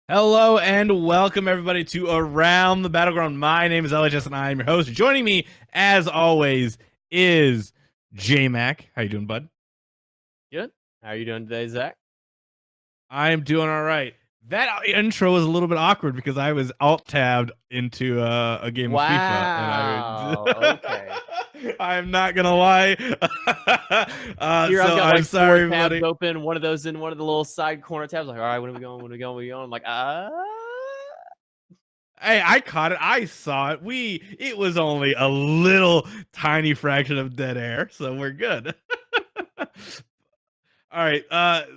Hello and welcome everybody to Around the Battleground. My name is LHS and I am your host. Joining me, as always, is JMac. How you doing, bud? Good. How are you doing today, Zach? I am doing all right. That intro was a little bit awkward because I was alt tabbed into a game of FIFA, and Wow. Okay. I'm not gonna lie. Here I've So got I'm like four sorry, tabs buddy. open. One of those in one of the little side corner tabs. Like, all right, when are we going? When are we going? When are we going? I'm like, Hey, I caught it. I saw it. It was only a little tiny fraction of dead air, so we're good. All right.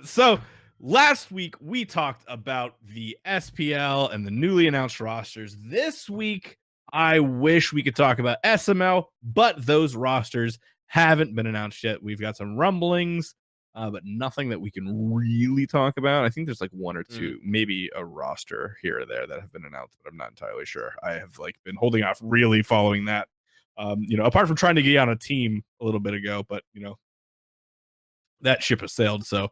So last week we talked about the SPL and the newly announced rosters. This week, I wish we could talk about SML, but those rosters haven't been announced yet. We've got some rumblings, but nothing that we can really talk about. I think there's like one or mm, two, maybe a roster here or there that have been announced, but I'm not entirely sure. I have like been holding off really following that. Apart from trying to get on a team a little bit ago, but that ship has sailed. So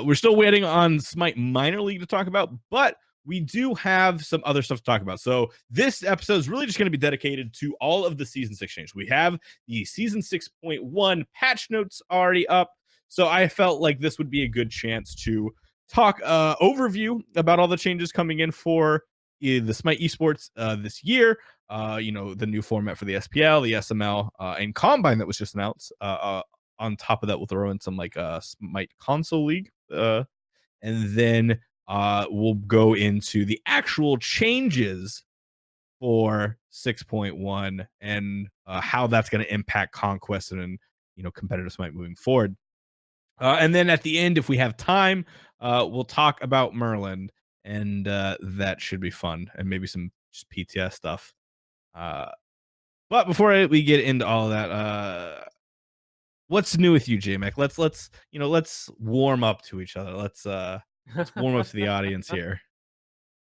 we're still waiting on Smite Minor League to talk about, but we do have some other stuff to talk about. So this episode is really just going to be dedicated to all of the Season 6 changes. We have the Season 6.1 patch notes already up. So I felt like this would be a good chance to talk overview about all the changes coming in for the Smite esports this year. The new format for the SPL, the SML, and Combine that was just announced. On top of that, we'll throw in some like Smite console league, and then we'll go into the actual changes for 6.1 and how that's going to impact conquest and competitive Smite moving forward. And then at the end, if we have time, we'll talk about Merlin, and that should be fun, and maybe some just PTS stuff. Uh, but before we get into all of that, what's new with you, JMac? Let's warm up to each other. Let's warm up to the audience here.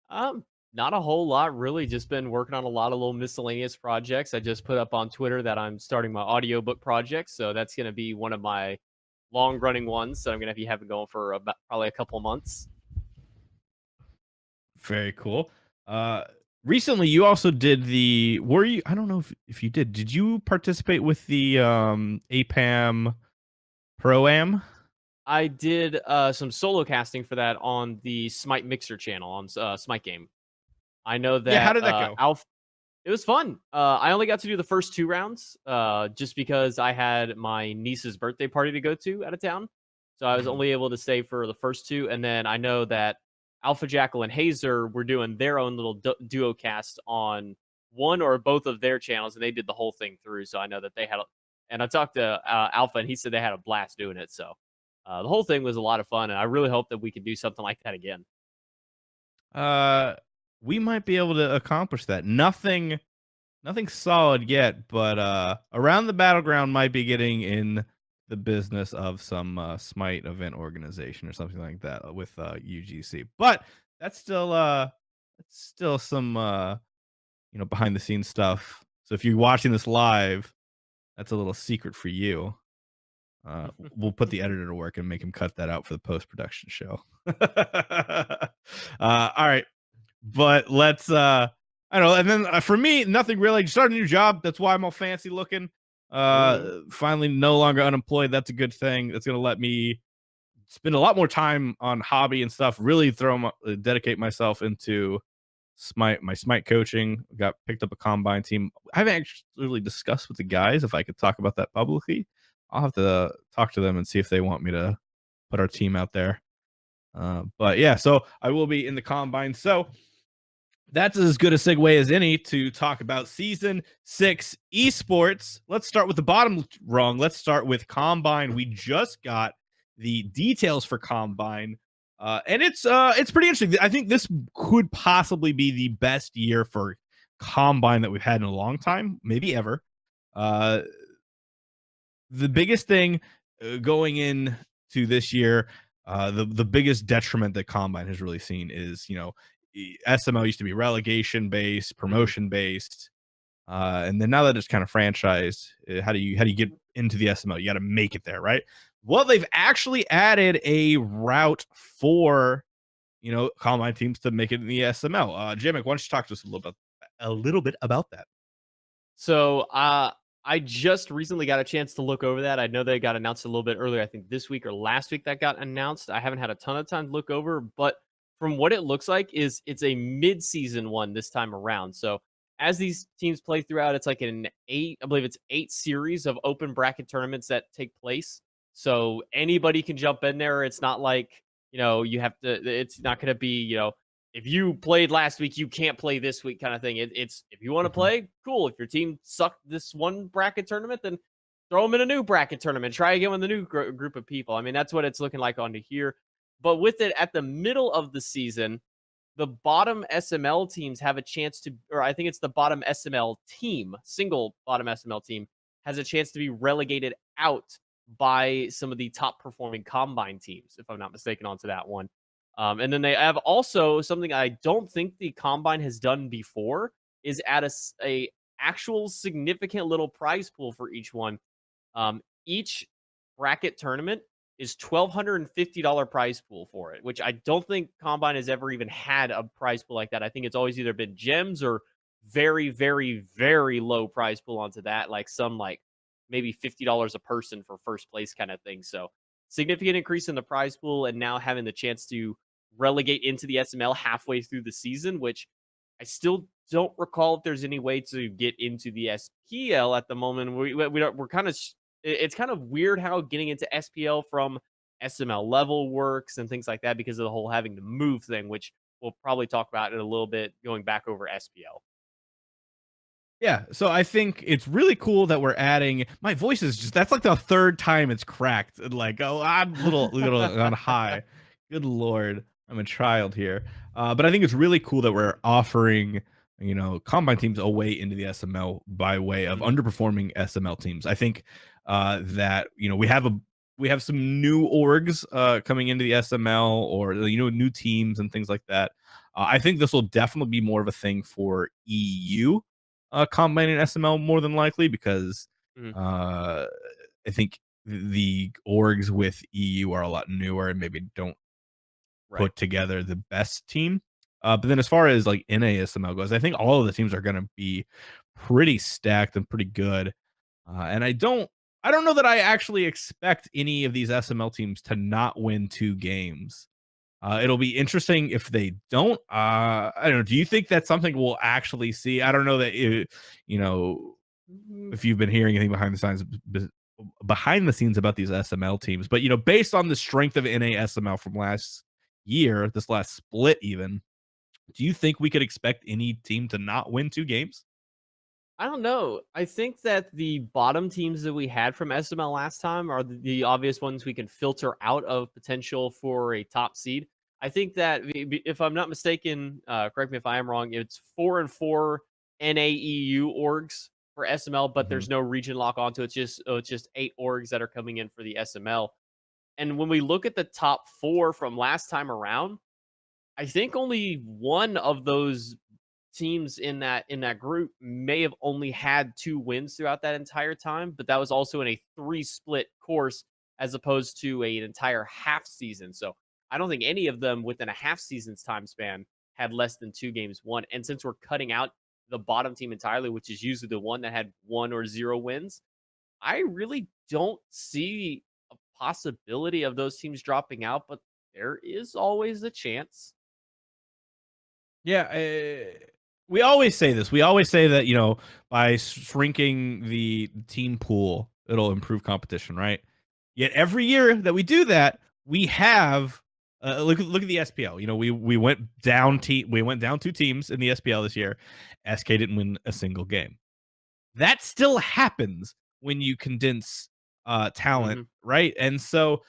um, not a whole lot really. Just been working on a lot of little miscellaneous projects. I just put up on Twitter that I'm starting my audiobook project, so that's going to be one of my long running ones. So I'm going to be having going for about probably a couple months. Very cool. Uh Recently you also did the were you I don't know if you did you participate with the APAM Pro-Am? I did some solo casting for that on the Smite Mixer channel on Smite Game. I know Yeah, how that did that go? Alf. It was fun. I only got to do the first 2 rounds, just because I had my niece's birthday party to go to out of town. So I was Mhm. only able to stay for the first 2, and then I know that Alpha Jackal and Hazer were doing their own little duo cast on one or both of their channels, and they did the whole thing through. So I know that they had, and I talked to Alpha, and he said they had a blast doing it. So the whole thing was a lot of fun, and I really hope that we could do something like that again. Uh we might be able to accomplish that. Nothing solid yet, but Around the Battleground might be getting in the business of some Smite event organization or something like that with UGC. But that's still some behind the scenes stuff. So if you're watching this live, that's a little secret for you. We'll put the editor to work and make him cut that out for the post production show. All right, but let's I don't know. And then for me, nothing really. Just started a new job. That's why I'm all fancy looking. Ooh. Finally, no longer unemployed. That's a good thing. That's gonna let me spend a lot more time on hobby and stuff. Really dedicate myself into my Smite coaching. Got picked up a combine team. I haven't actually really discussed with the guys if I could talk about that publicly. I'll have to talk to them and see if they want me to put our team out there. But yeah, so I will be in the combine. So that's as good a segue as any to talk about season 6 esports. Let's start with the bottom rung. Let's start with Combine. We just got the details for Combine. And it's pretty interesting. I think this could possibly be the best year for Combine that we've had in a long time, maybe ever. Uh, the biggest thing going in to this year, the biggest detriment that Combine has really seen is SML used to be relegation based, Mhm. promotion based, and then now that it's kind of franchised, how do you get into the SML? You got to make it there, right? Well, they've actually added a route for combine teams to make it in the SML. JMac, why don't you talk to us a little bit about that? So, I just recently got a chance to look over that. I know they got announced a little bit earlier. I think this week or last week that got announced. I haven't had a ton of time to look over, but from what it looks like, is it's a mid-season one this time around. So as these teams play throughout, it's like an eight, I believe it's 8 series of open bracket tournaments that take place. So anybody can jump in there. It's not like you have to. It's not going to be if you played last week, you can't play this week kind of thing. It's if you want to Mhm. play, cool. If your team sucked this one bracket tournament, then throw them in a new bracket tournament. Try again with a new group of people. I mean, that's what it's looking like on to here. But with it at the middle of the season, the bottom SML teams have a chance to, or I think it's the bottom SML team, single bottom SML team, has a chance to be relegated out by some of the top performing combine teams, if I'm not mistaken, onto that one. And then they have also something I don't think the combine has done before is add a actual significant little prize pool for each one. Each bracket tournament is $1,250 prize pool for it, which I don't think Combine has ever even had a prize pool like that. I think it's always either been gems or very, very, very low prize pool onto that, like some like maybe $50 a person for first place kind of thing. So significant increase in the prize pool, and now having the chance to relegate into the SML halfway through the season, which I still don't recall if there's any way to get into the SPL at the moment. We're kind of it's kind of weird how getting into SPL from SML level works and things like that because of the whole having to move thing, which we'll probably talk about in a little bit going back over SPL. Yeah, so I think it's really cool that we're adding. My voice is just that's like the third time it's cracked. And like, oh, I'm a little on high. Good lord, I'm a child here. But I think it's really cool that we're offering combine teams a way into the SML by way of Mhm, underperforming SML teams. I think that we have some new orgs coming into the SML, or new teams and things like that. I think this will definitely be more of a thing for EU combining SML more than likely, because mhm, uh, I think the orgs with EU are a lot newer and maybe don't right. put together the best team. But then as far as like NASML goes, I think all of the teams are going to be pretty stacked and pretty good. And I don't know that I actually expect any of these SML teams to not win 2 games. It'll be interesting if they don't. I don't know. Do you think that's something we'll actually see? I don't know that you know Mhm. if you've been hearing anything behind the scenes about these SML teams, but based on the strength of NASML from last year, this last split, even, do you think we could expect any team to not win 2 games? I don't know. I think that the bottom teams that we had from SML last time are the obvious ones we can filter out of potential for a top seed. I think that if I'm not mistaken, correct me if I am wrong, it's 4 and 4 NAEU orgs for SML, but Mhm. there's no region lock onto it. It's just 8 orgs that are coming in for the SML. And when we look at the top 4 from last time around, I think only one of those teams in that group may have only had 2 wins throughout that entire time, but that was also in a 3 split course as opposed to an entire half season. So I don't think any of them within a half season's time span had less than 2 games won. And since we're cutting out the bottom team entirely, which is usually the one that had 1 or 0 wins, I really don't see a possibility of those teams dropping out, but there is always a chance. Yeah, we always say this. We always say that by shrinking the team pool, it'll improve competition, right? Yet every year that we do that, we have look at the SPL. We went down 2 teams in the SPL this year. SK didn't win a single game. That still happens when you condense talent, Hmm. right? And so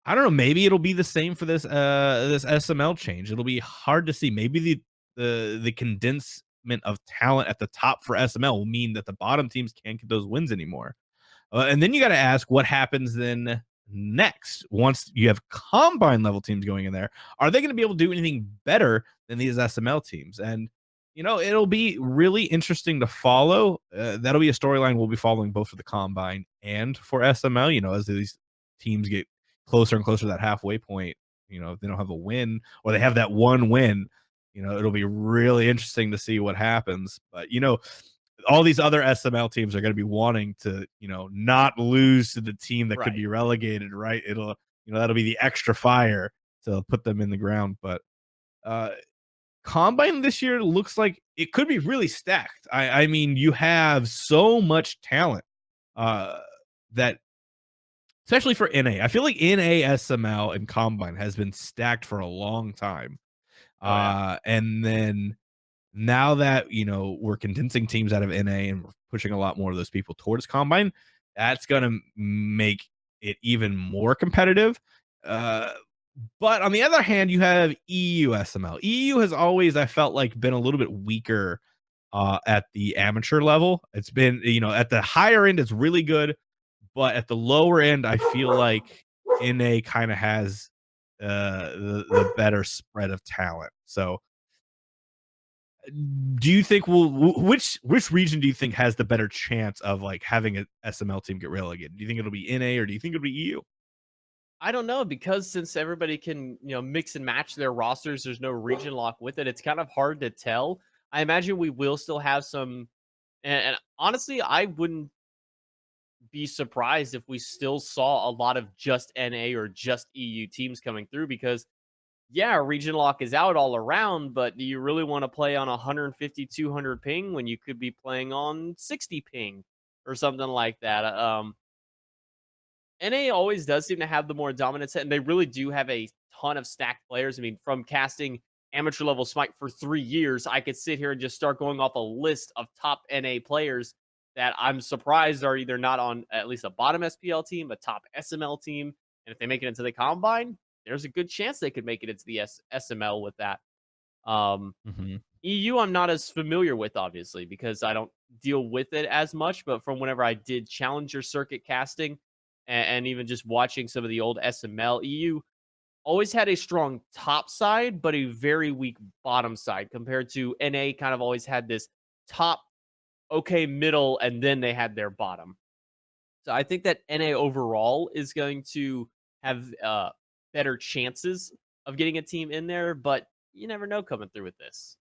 I don't know. Maybe it'll be the same for this SML change. It'll be hard to see. Maybe the condensement of talent at the top for SML will mean that the bottom teams can't get those wins anymore. And then you got to ask what happens then next once you have combine level teams going in there. Are they going to be able to do anything better than these SML teams? And it'll be really interesting to follow. That'll be a storyline we'll be following both for the combine and for SML. As these teams get closer and closer to that halfway point. if they don't have a win or they have that one win, it'll be really interesting to see what happens. But all these other SML teams are going to be wanting to, not lose to the team that could Right. be relegated, right? That'll be the extra fire to put them in the ground. But uh, Combine this year looks like it could be really stacked. I mean, you have so much talent uh, that, especially for NA, I feel like NA, SML, and Combine has been stacked for a long time. Oh yeah. And then now that we're condensing teams out of NA and we're pushing a lot more of those people towards Combine, that's gonna make it even more competitive. Uh, but on the other hand, you have EU SML. EU has always, I felt like, been a little bit weaker at the amateur level. It's been, at the higher end, it's really good, but at the lower end, I feel like NA kind of has the better spread of talent. So do you think which region do you think has the better chance of like having a SML team get relegated? Do you think it'll be NA or do you think it'll be EU? I don't know because since everybody can, mix and match their rosters, there's no region lock with it. It's kind of hard to tell. I imagine we will still have some, and honestly, I wouldn't be surprised if we still saw a lot of just NA or just EU teams coming through because yeah, region lock is out all around, but do you really want to play on 150, 200 ping when you could be playing on 60 ping or something like that? NA always does seem to have the more dominant set, and they really do have a ton of stacked players. I mean, from casting amateur level Smite for 3 years, I could sit here and just start going off a list of top NA players that I'm surprised are either not on at least a bottom SPL team, a top SML team, and if they make it into the combine, there's a good chance they could make it into the SML with that. Um, Mhm. EU, I'm not as familiar with, obviously, because I don't deal with it as much. But from whenever I did Challenger circuit casting and even just watching some of the old SML, EU always had a strong top side, but a very weak bottom side compared to NA, kind of always had this top, okay, middle, and then they had their bottom. So I think that NA overall is going to have better chances of getting a team in there, but you never know coming through with this.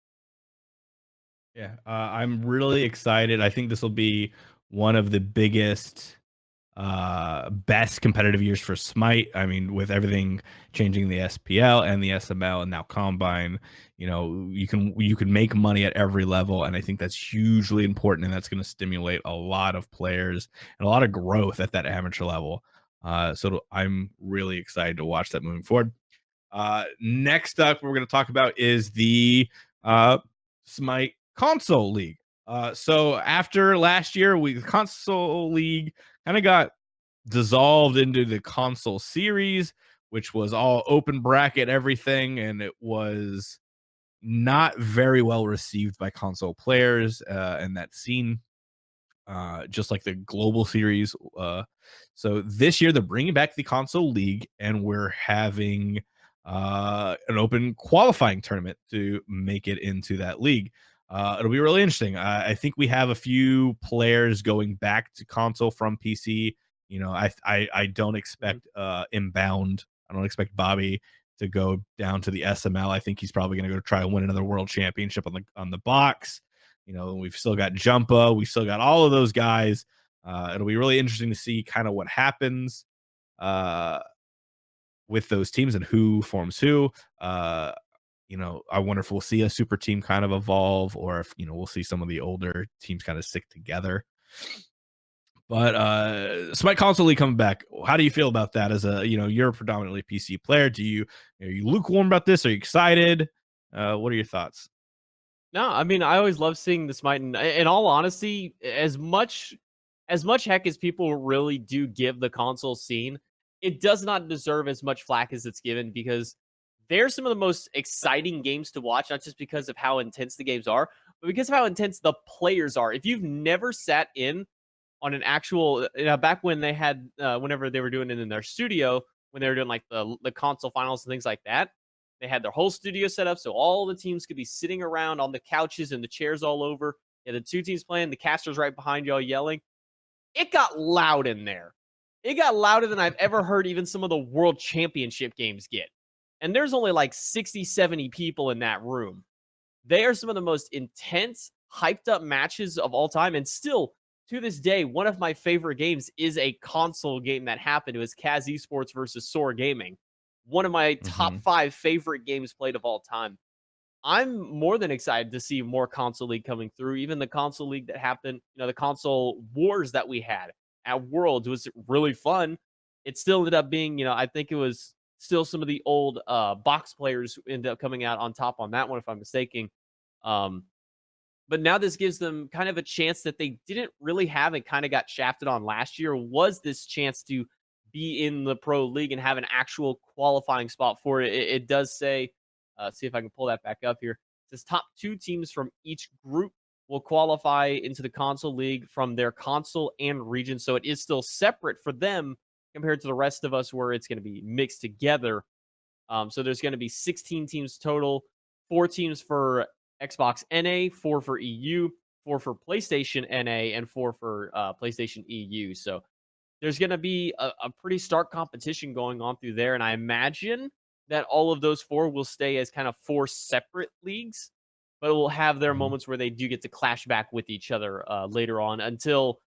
Yeah, I'm really excited. I think this will be one of the biggest, best competitive years for Smite. I mean, with everything changing the SPL and the SML and now Combine, you can make money at every level, and I think that's hugely important, and that's going to stimulate a lot of players and a lot of growth at that amateur level. I'm really excited to watch that moving forward. Next up, we're going to talk about is the Smite Console League. So after last year, the Console League kind of got dissolved into the Console Series, which was all open bracket everything, and it was not very well received by console players and that scene, just like the global series. So this year they're bringing back the console league, and we're having an open qualifying tournament to make it into that league. It'll be really interesting. I think we have a few players going back to console from PC. I don't Mhm. expect Inbound. I don't expect Bobby to go down to the SML. I think he's probably going to go try to win another world championship on the box. We've still got Jumpa. We've still got all of those guys. It'll be really interesting to see kind of what happens uh, with those teams and who forms who. I wonder if we'll see a super team kind of evolve, or if we'll see some of the older teams kind of stick together. But Smite Console League coming back. How do you feel about that? As you're a predominantly PC player. Are you lukewarm about this? Are you excited? What are your thoughts? No, I mean, I always love seeing the Smite. And in all honesty, as much heck as people really do give the console scene, it does not deserve as much flack as it's given because they're some of the most exciting games to watch, not just because of how intense the games are, but because of how intense the players are. If you've never sat in on an actual, back when they had, whenever they were doing it in their studio, when they were doing like the console finals and things like that, they had their whole studio set up so all the teams could be sitting around on the couches and the chairs all over. Yeah, the two teams playing, the casters right behind y'all yelling. It got loud in there. It got louder than I've ever heard even some of the world championship games get. and there's only like 60, 70 people in that room. They are some of the most intense, hyped up matches of all time. And still, to this day, one of my favorite games is a console game that happened. It was Kaz Esports versus Soar Gaming. One of my top Hmm. 5 favorite games played of all time. I'm more than excited to see more console league coming through. Even the console league that happened, the console wars that we had at Worlds was really fun. It still ended up being, I think it was still some of the old box players who ended up coming out on top on that one, if I'm mistaken. Um, but now this gives them kind of a chance that they didn't really have and kind of got shafted on last year, was this chance to be in the pro league and have an actual qualifying spot for it. It does say, see if I can pull that back up here. It says top 2 teams from each group will qualify into the console league from their console and region. So it is still separate for them compared to the rest of us, where it's going to be mixed together. So there's going to be 16 teams total, 4 teams for Xbox NA, 4 for EU, 4 for PlayStation NA, and 4 for PlayStation EU. So there's going to be a pretty stark competition going on through there. And I imagine that all of those 4 will stay as kind of 4 separate leagues, but will have their Hmm. moments where they do get to clash back with each other later on until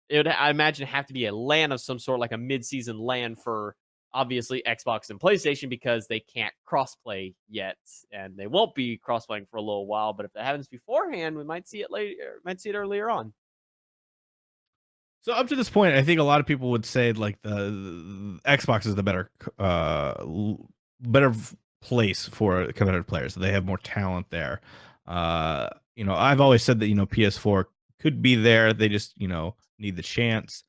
it would, I imagine, have to be a LAN of some sort, like a mid-season LAN for obviously Xbox and PlayStation, because they can't crossplay yet, and they won't be crossplaying for a little while. But if that happens beforehand, we might see it later. Might see it earlier on. So up to this point, I think a lot of people would say like the Xbox is the better place for competitive players. They have more talent there. I've always said that PS4 could be there. They just need the chance.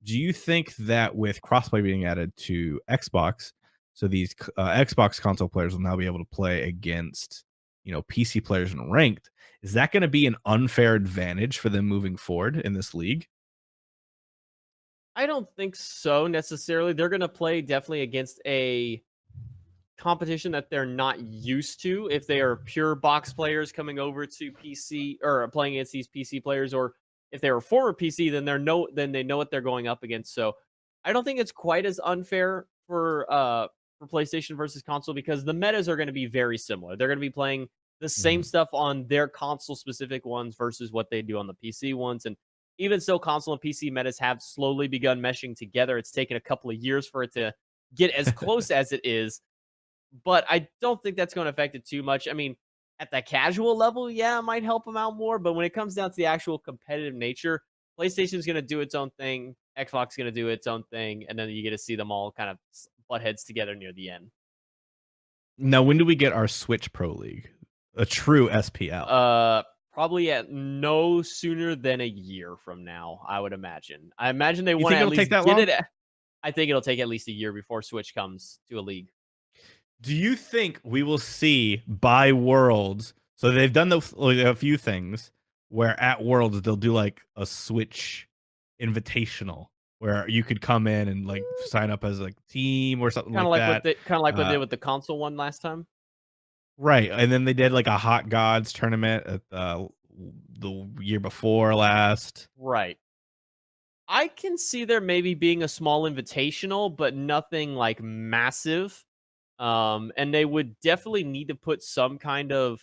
Do you think that with crossplay being added to Xbox, so these Xbox console players will now be able to play against PC players in ranked? Is that going to be an unfair advantage for them moving forward in this league? I don't think so necessarily. They're going to play definitely against a competition that they're not used to if they are pure box players coming over to PC or playing against these PC players, or if they were former PC, then they know what they're going up against. So I don't think it's quite as unfair for PlayStation versus console, because the metas are going to be very similar. They're going to be playing the same Mhm. stuff on their console specific ones versus what they do on the PC ones. And even so, console and PC metas have slowly begun meshing together. It's taken a couple of years for it to get as close as it is, but I don't think that's going to affect it too much. I mean, at the casual level, yeah, it might help them out more. But when it comes down to the actual competitive nature, PlayStation's going to do its own thing. Xbox is going to do its own thing. And then you get to see them all kind of butt heads together near the end. Now, when do we get our Switch Pro League? A true SPL. Uh, Probably at no sooner than a year from now, I would imagine. I imagine they You want to think at it'll take least that get long? it. I think it'll take at least a year before Switch comes to a league. Do you think we will see by Worlds? So they've done a few things where at Worlds they'll do like a Switch invitational where you could come in and like sign up as like team or something Kind of like like what that. they did Uh, with the console one last time. right, and then they did like a Hot Gods tournament at the year before last. Right. I can see there maybe being a small invitational, but nothing like massive. And they would definitely need to put some kind of,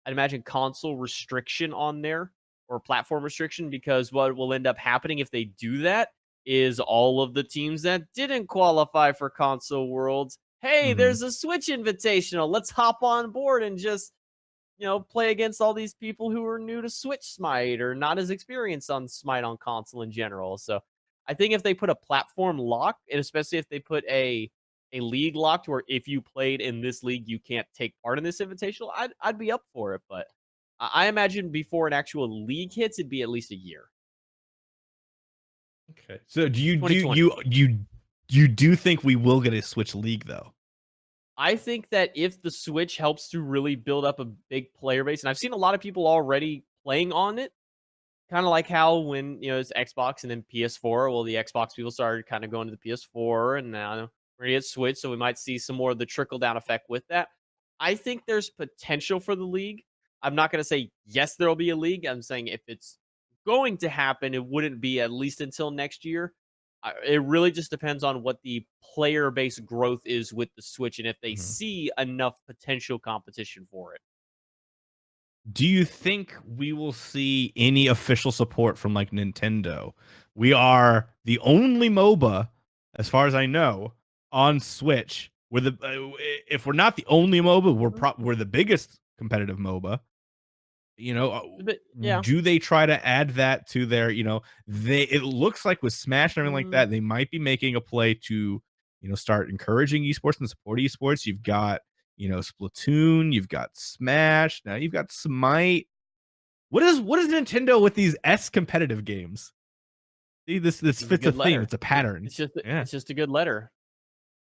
I'd imagine, console restriction on there, or platform restriction, because what will end up happening if they do that is all of the teams that didn't qualify for console worlds, hey, Mhm. there's a Switch invitational. Let's hop on board and just play against all these people who are new to Switch Smite or not as experienced on Smite on console in general. So I think if they put a platform lock, and especially if they put a league lock to where if you played in this league, you can't take part in this invitational, I'd be up for it. But I imagine before an actual league hits, it'd be at least a year. Okay. So do you do 2020. you do think we will get a Switch League though? I think that if the Switch helps to really build up a big player base, and I've seen a lot of people already playing on it. Kind of like how when, it's Xbox and then PS4, well, the Xbox people started kind of going to the PS4, and now we're gonna get Switch, so we might see some more of the trickle down effect with that. I think there's potential for the league. I'm not gonna say yes, there'll be a league. I'm saying if it's going to happen, it wouldn't be at least until next year. It really just depends on what the player base growth is with the Switch and if they Mhm. see enough potential competition for it. Do you think we will see any official support from like Nintendo? We are the only MOBA, as far as I know, on Switch. We're the if we're not the only MOBA, Mhm. we're the biggest competitive MOBA. You know, But yeah. do they try to add that to their, they it looks like with Smash and everything like Mm, that, they might be making a play to, start encouraging esports and support esports. You've got, Splatoon, you've got Smash, now you've got Smite. What is Nintendo with these competitive games? See, this it's a fits a good theme. letter. It's a pattern. It's just Yeah. it's just a good letter.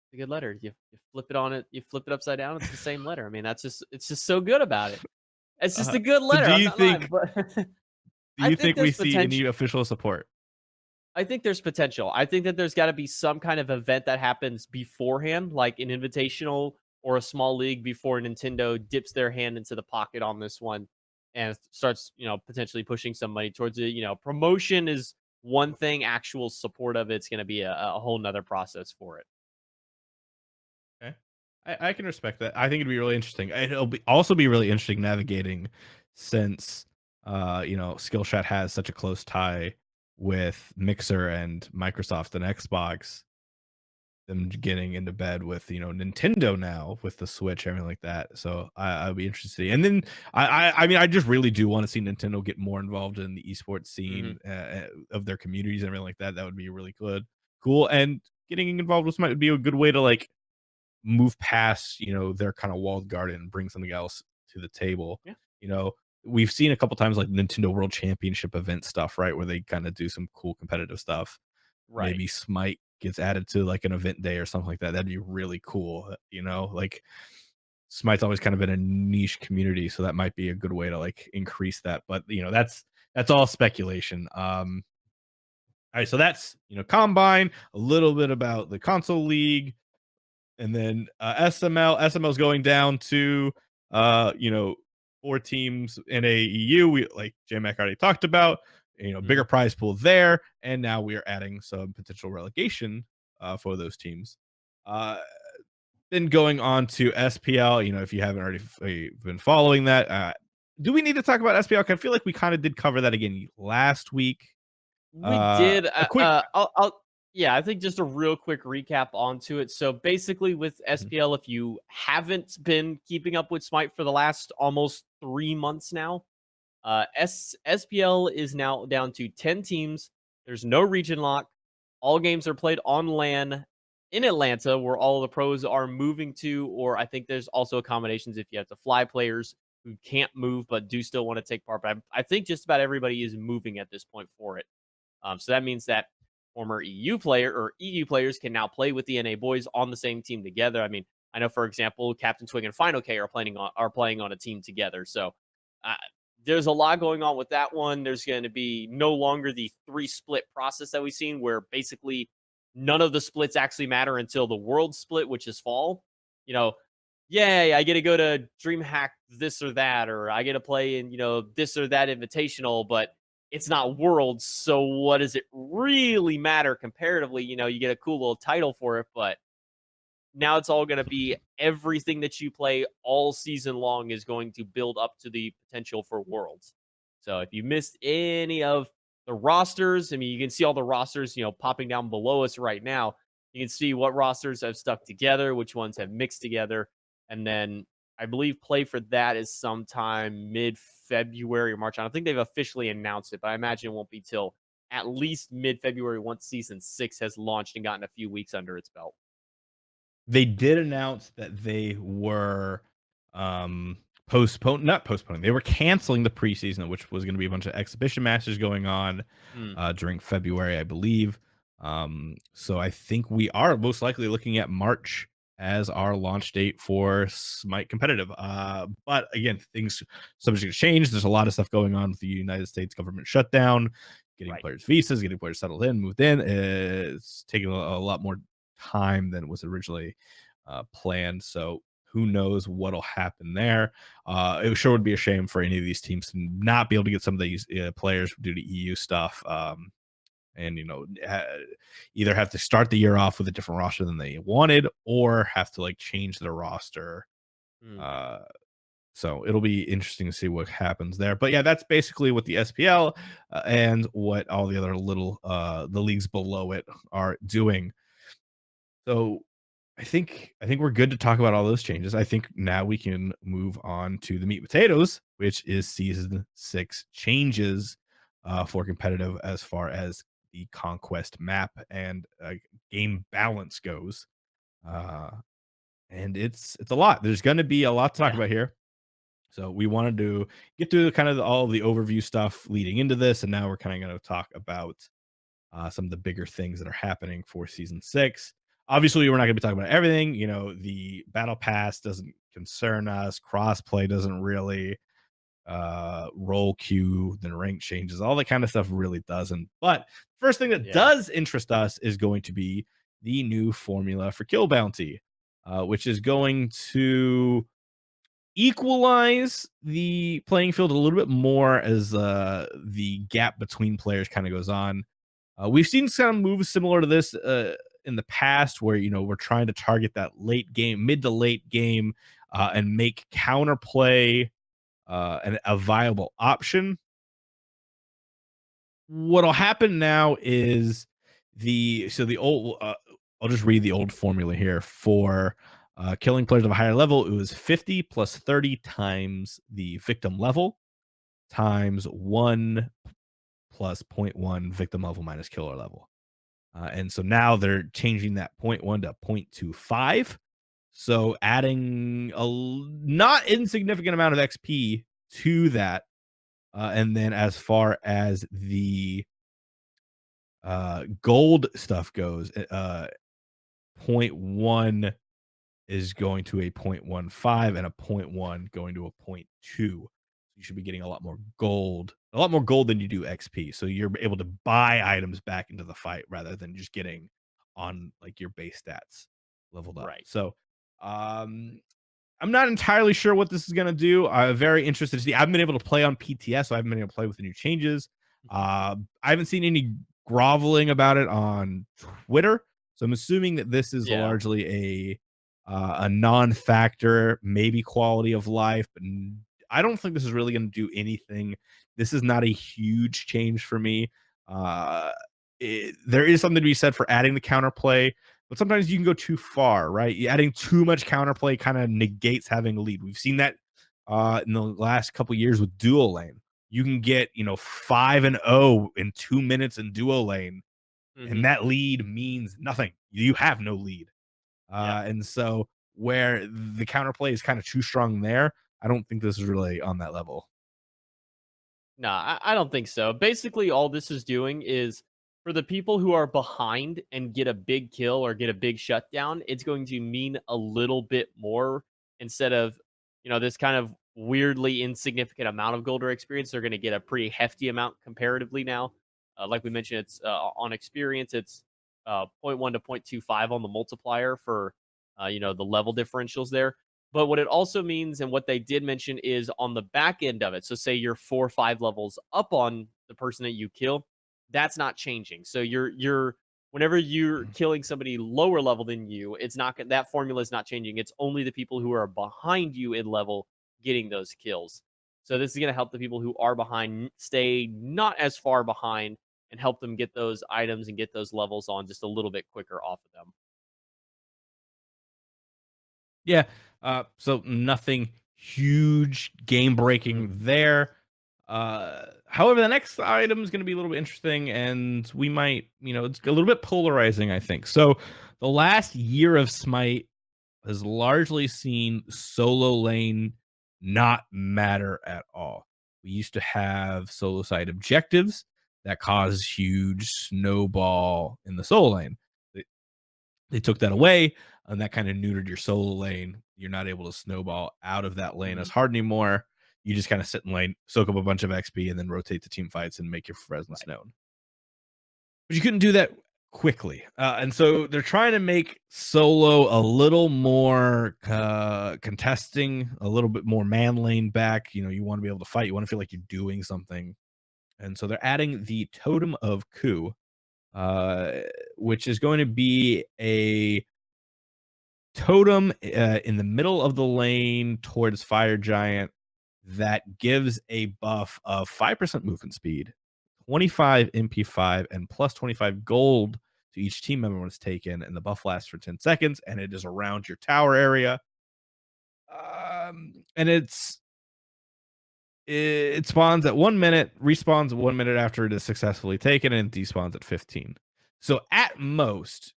It's a good letter. You flip it on it. You flip it upside down. It's the same letter. I mean, it's just so good about it. It's just Uh, a good so letter. I'm not lying, but do I you think think we there's see any potential. official support? I think there's potential. I think that there's got to be some kind of event that happens beforehand, like an invitational or a small league before Nintendo dips their hand into the pocket on this one and starts, potentially pushing some money towards it. Promotion is one thing, actual support of it's going to be a whole nother process for it. Okay. I can respect that. I think it'd be really interesting. It'll also be really interesting navigating since Skillshot has such a close tie with Mixer and Microsoft and Xbox. Them getting into bed with Nintendo now with the Switch, everything like that. So I'll be interested. And then I mean I just really do want to see Nintendo get more involved in the esports Hmm. scene of their communities and everything like that. That would be really cool. And getting involved with Smite would be a good way to like move past, their kind of walled garden and bring something else to the table. Yeah. You know, we've seen a couple times like Nintendo World Championship event stuff, right? Where they kind of do some cool competitive stuff. Right. Maybe Smite gets added to like an event day or something like that. That'd be really cool. Like Smite's always kind of been a niche community, so that might be a good way to like increase that. But that's all speculation. All right, so that's Combine, a little bit about the console league, and then SML. SML's going down to uh, you know, 4 teams in a EU. We like JMac already talked about, bigger Hmm. prize pool there, and now we are adding some potential relegation for those teams. Uh then going on to SPL, if you haven't already been following that, do we need to talk about SPL? I feel like we kind of did cover that again last week. We did. A quick Yeah, I think just a real quick recap onto it. So basically, with Mhm. SPL, if you haven't been keeping up with Smite for the last almost 3 months now, SPL is now down to 10 teams. There's no region lock. All games are played on LAN in Atlanta, where all the pros are moving to, or I think there's also accommodations if you have to fly players who can't move but do still want to take part. But I think just about everybody is moving at this point for it. So that means that former EU player or EU players can now play with the NA boys on the same team together. I mean, I know for example, Captain Twig and Final K are playing on a team together. So uh, there's a lot going on with that one. There's going to be no longer the 3 split process that we've seen, where basically none of the splits actually matter until the world split, which is fall. You know, yay, I get to go to DreamHack this or that, or I get to play in, this or that invitational, but it's not worlds. So what does it really matter comparatively? You get a cool little title for it, but now it's all going to be everything that you play all season long is going to build up to the potential for worlds. So if you missed any of the rosters, I mean, you can see all the rosters, popping down below us right now. You can see what rosters have stuck together, which ones have mixed together. And then I believe play for that is sometime mid February or March. I don't think they've officially announced it, but I imagine it won't be till at least mid February once season 6 has launched and gotten a few weeks under its belt. They did announce that they were not postponing. They were canceling the preseason, which was going to be a bunch of exhibition matches going on Hmm. during February, I believe. So I think we are most likely looking at March as our launch date for Smite competitive. But again, things subject to change. There's a lot of stuff going on with the United States government shutdown, getting Right. players visas, getting players settled in, moved in. It's taking a lot more time than was originally planned. So who knows what'll happen there? It sure would be a shame for any of these teams to not be able to get some of these players due to EU stuff. and either have to start the year off with a different roster than they wanted, or have to like change their roster. Mm, Uh, so it'll be interesting to see what happens there. But yeah, that's basically what the SPL and what all the other little the leagues below it are doing. So I think we're good to talk about all those changes. I think now we can move on to the meat and potatoes, which is season 6 changes for competitive as far as the conquest map and game balance goes. Uh, and it's a lot. There's going to be a lot to talk yeah, about here. So we wanted to get through kind of all of the overview stuff leading into this, and now we're kind of going to talk about some of the bigger things that are happening for season 6. Obviously, we're not going to be talking about everything. The battle pass doesn't concern us. Crossplay doesn't really. Role queue, then rank changes, all that kind of stuff really doesn't. But first thing that yeah, does interest us is going to be the new formula for kill bounty, which is going to equalize the playing field a little bit more as the gap between players kind of goes on. We've seen some moves similar to this in the past where, we're trying to target that late game, mid to late game, and make counterplay a viable option. What'll happen now is the old, I'll just read the old formula here for killing players of a higher level. It was 50 plus 30 times the victim level times 1 plus zero point 0.1 victim level minus killer level. And so now they're changing that zero point 0.1 to 0.25. So adding not insignificant amount of XP to that. And then as far as the gold stuff goes, zero point 0.1 is going to a 0.15 and a zero point 0.1 going to a 0.2. You should be getting a lot more gold than you do XP. So you're able to buy items back into the fight rather than just getting on like your base stats leveled up. right. So um I'm not entirely sure what this is going to do. I'm very interested to see. I haven't been able to play on PTS, so I haven't been able to play with the new changes. I haven't seen any groveling about it on Twitter, so I'm assuming that this is Yeah, largely a non-factor, maybe quality of life, but I don't think this is really going to do anything. This is not a huge change for me. Uh, there is something to be said for adding the counterplay, but sometimes you can go too far, right? Adding too much counterplay kind of negates having a lead. We've seen that in the last couple years with duo lane. You can get 5-0 in 2 minutes in duo lane, and hmm, that lead means nothing. You have no lead, yeah. and so where the counterplay is kind of too strong there, I don't think this is really on that level. No, I don't think so. Basically, all this is doing is for the people who are behind and get a big kill or get a big shutdown, it's going to mean a little bit more instead of, this kind of weirdly insignificant amount of gold or experience. They're going to get a pretty hefty amount comparatively now. Like we mentioned, it's on experience, it's zero point 0.1 to 0.25 on the multiplier for, the level differentials there. But what it also means, and what they did mention, is on the back end of it. So, say you're 4 or 5 levels up on the person that you kill, that's not changing. So, you're whenever you're killing somebody lower level than you, it's not that formula is not changing. It's only the people who are behind you in level getting those kills. So, this is going to help the people who are behind stay not as far behind and help them get those items and get those levels on just a little bit quicker off of them. Yeah. So nothing huge game breaking Mhm. there. However, the next item is going to be a little bit interesting, and we might, it's a little bit polarizing, I think. So the last year of Smite has largely seen solo lane not matter at all. We used to have solo side objectives that caused huge snowball in the solo lane. They took that away, and that kinda neutered your solo lane. You're not able to snowball out of that lane as Mhm. hard anymore. You just kinda sit in lane, soak up a bunch of XP, and then rotate the team fights and make your presence Right. known. But you couldn't do that quickly, and so they're trying to make solo a little more, contesting, a little bit more man lane back. You wanna be able to fight, you wanna feel like you're doing something, and so they're adding the Totem of Coup. uh, which is going to be a totem in the middle of the lane towards Fire Giant that gives a buff of 5% movement speed, 25 MP5, and plus 25 gold to each team member when it's taken. And the buff lasts for 10 seconds and it is around your tower area. And it spawns at 1 minute, respawns 1 minute after it is successfully taken, and despawns at 15. So at most,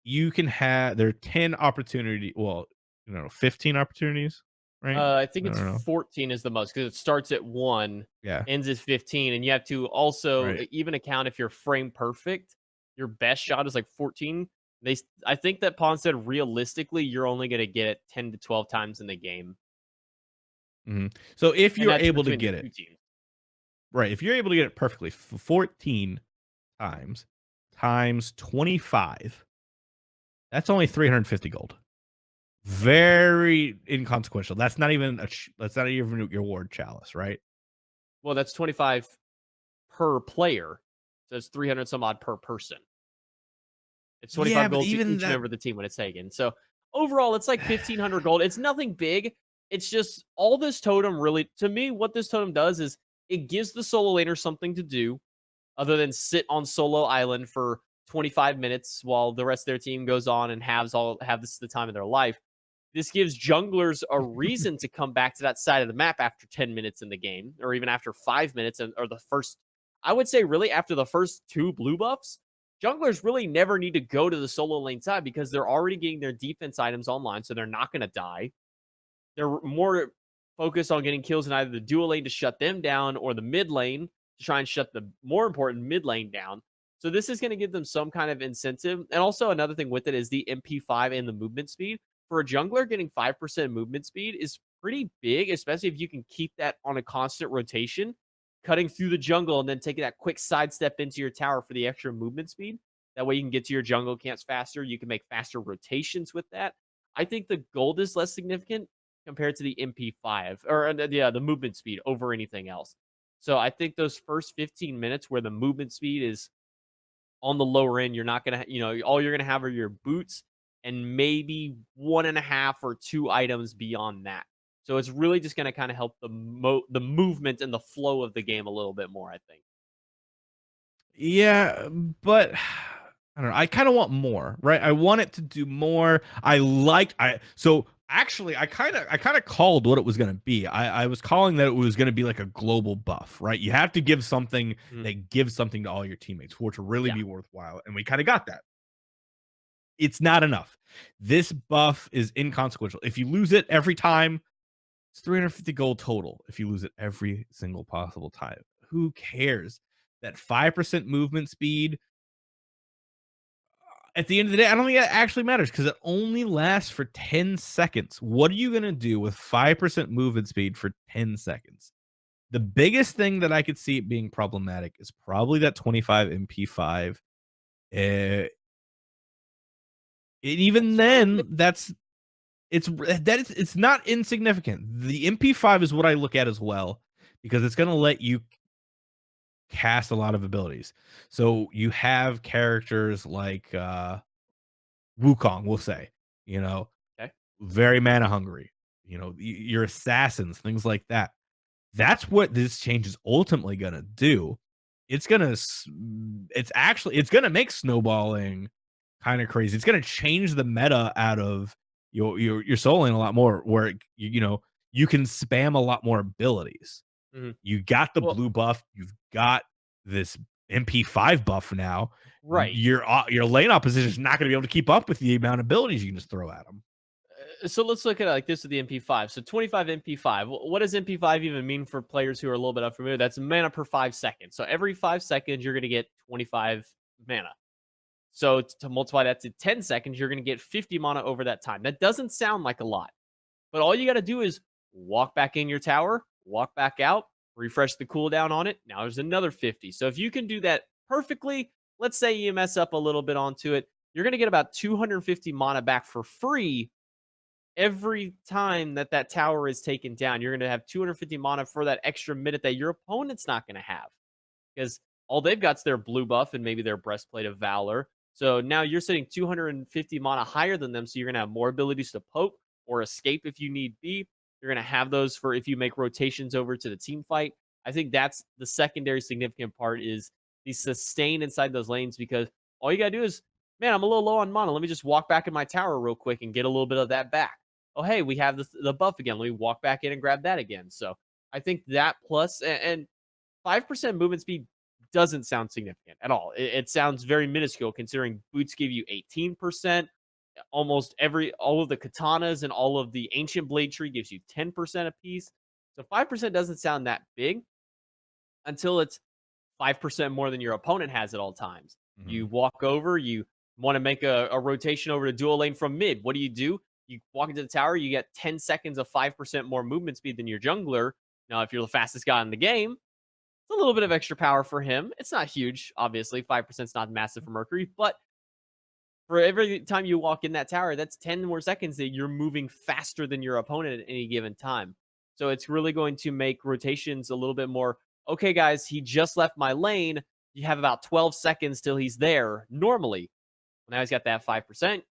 you can have there are 10 opportunity. Well, 15 opportunities, right? I think I it's don't know. 14 is the most because it starts at 1, Yeah, ends at 15, and you have to also right. even account if you're frame perfect, your best shot is like 14. I think that Pawn said realistically, you're only gonna get it 10 to 12 times in the game, Mhm. So if and you're that's able to between the get it 2 teams. right, if you're able to get it perfectly, 14 times times 25, that's only 350 gold. Very inconsequential. That's not even your ward chalice, right? Well, that's 25 per player, so it's 300 some odd per person. It's Yeah, 25 but gold to even each that. member of the team when it's taken. So overall, it's like 1,500 gold. It's nothing big. It's just all this totem really, to me, what this totem does is it gives the solo laner something to do other than sit on solo island for 25 minutes while the rest of their team goes on and have this the time of their life. This gives junglers a reason to come back to that side of the map after 10 minutes in the game, or even after 5 minutes, or the first, I would say, really, after the first 2 blue buffs. Junglers really never need to go to the solo lane side because they're already getting their defense items online, so they're not going to die. They're more focused on getting kills in either the dual lane to shut them down or the mid lane to try and shut the more important mid lane down. So this is going to give them some kind of incentive. And also another thing with it is the MP5 and the movement speed. For a jungler, getting 5% movement speed is pretty big, especially if you can keep that on a constant rotation, cutting through the jungle and then taking that quick sidestep into your tower for the extra movement speed. That way you can get to your jungle camps faster. You can make faster rotations with that. I think the gold is less significant compared to the MP5 or yeah, the movement speed over anything else. So I think those first 15 minutes where the movement speed is on the lower end, you're not gonna, all you're gonna have are your boots and maybe one and a half or 2 items beyond that. So it's really just gonna kind of help the movement and the flow of the game a little bit more, I think. Yeah, but I don't know. I kind of want more, right? I want it to do more. Actually I kind of called what it was going to be. I was calling that it was going to be like a global buff, right? You have to give something Mhm. that gives something to all your teammates for it to really Yeah. be worthwhile, and we kind of got that. It's not enough. This buff is inconsequential. If you lose it every time, it's 350 gold total. If you lose it every single possible time, who cares? That 5% movement speed at the end of the day, I don't think it actually matters because it only lasts for 10 seconds. What are you going to do with 5% movement speed for 10 seconds? The biggest thing that I could see it being problematic is probably that 25 MP5. And even That's really big. then, it's not insignificant. The MP5 is what I look at as well because it's going to let you cast a lot of abilities. So you have characters like Wukong, we'll say, you know, Okay. very mana hungry, your assassins, things like that. That's what this change is ultimately gonna do. It's gonna make snowballing kind of crazy. It's gonna change the meta out of your soul lane a lot more, where you can spam a lot more abilities. Mhm. You got the Well, blue buff, you've got this MP5 buff now. right. Your lane opposition is not gonna be able to keep up with the amount of abilities you can just throw at them. So let's look at it like this with the MP5. So 25 MP5. What does MP5 even mean for players who are a little bit unfamiliar? That's mana per 5 seconds. So every 5 seconds, you're going to get 25 mana. So to multiply that to 10 seconds, you're going to get 50 mana over that time. That doesn't sound like a lot, but all you got to do is walk back in your tower, walk back out, refresh the cooldown on it. Now there's another 50. So if you can do that perfectly, let's say you mess up a little bit onto it, you're going to get about 250 mana back for free every time that tower is taken down. You're going to have 250 mana for that extra minute that your opponent's not going to have. Because all they've got's their blue buff and maybe their breastplate of valor. So now you're sitting 250 mana higher than them, so you're gonna have more abilities to poke or escape if you need be. You're gonna have those for if you make rotations over to the team fight. I think that's the secondary significant part is the sustain inside those lanes because all you gotta do is, man, I'm a little low on mana. Let me just walk back in my tower real quick and get a little bit of that back. Oh, hey, we have the buff again. Let me walk back in and grab that again. So I think that plus and 5% movement speed doesn't sound significant at all. It sounds very minuscule considering boots give you 18%. Almost all of the katanas and all of the ancient blade tree gives you 10% a piece. So 5% doesn't sound that big until it's 5% more than your opponent has at all times. You Mhm. walk over, you want to make a rotation over to dual lane from mid. What do? You walk into the tower, you get 10 seconds of 5% more movement speed than your jungler. Now, if you're the fastest guy in the game, it's a little bit of extra power for him. It's not huge, obviously. 5% is not massive for Mercury, but for every time you walk in that tower, that's 10 more seconds that you're moving faster than your opponent at any given time. So it's really going to make rotations a little bit more, okay, guys, he just left my lane. You have about 12 seconds till he's there normally. Now he's got that 5%.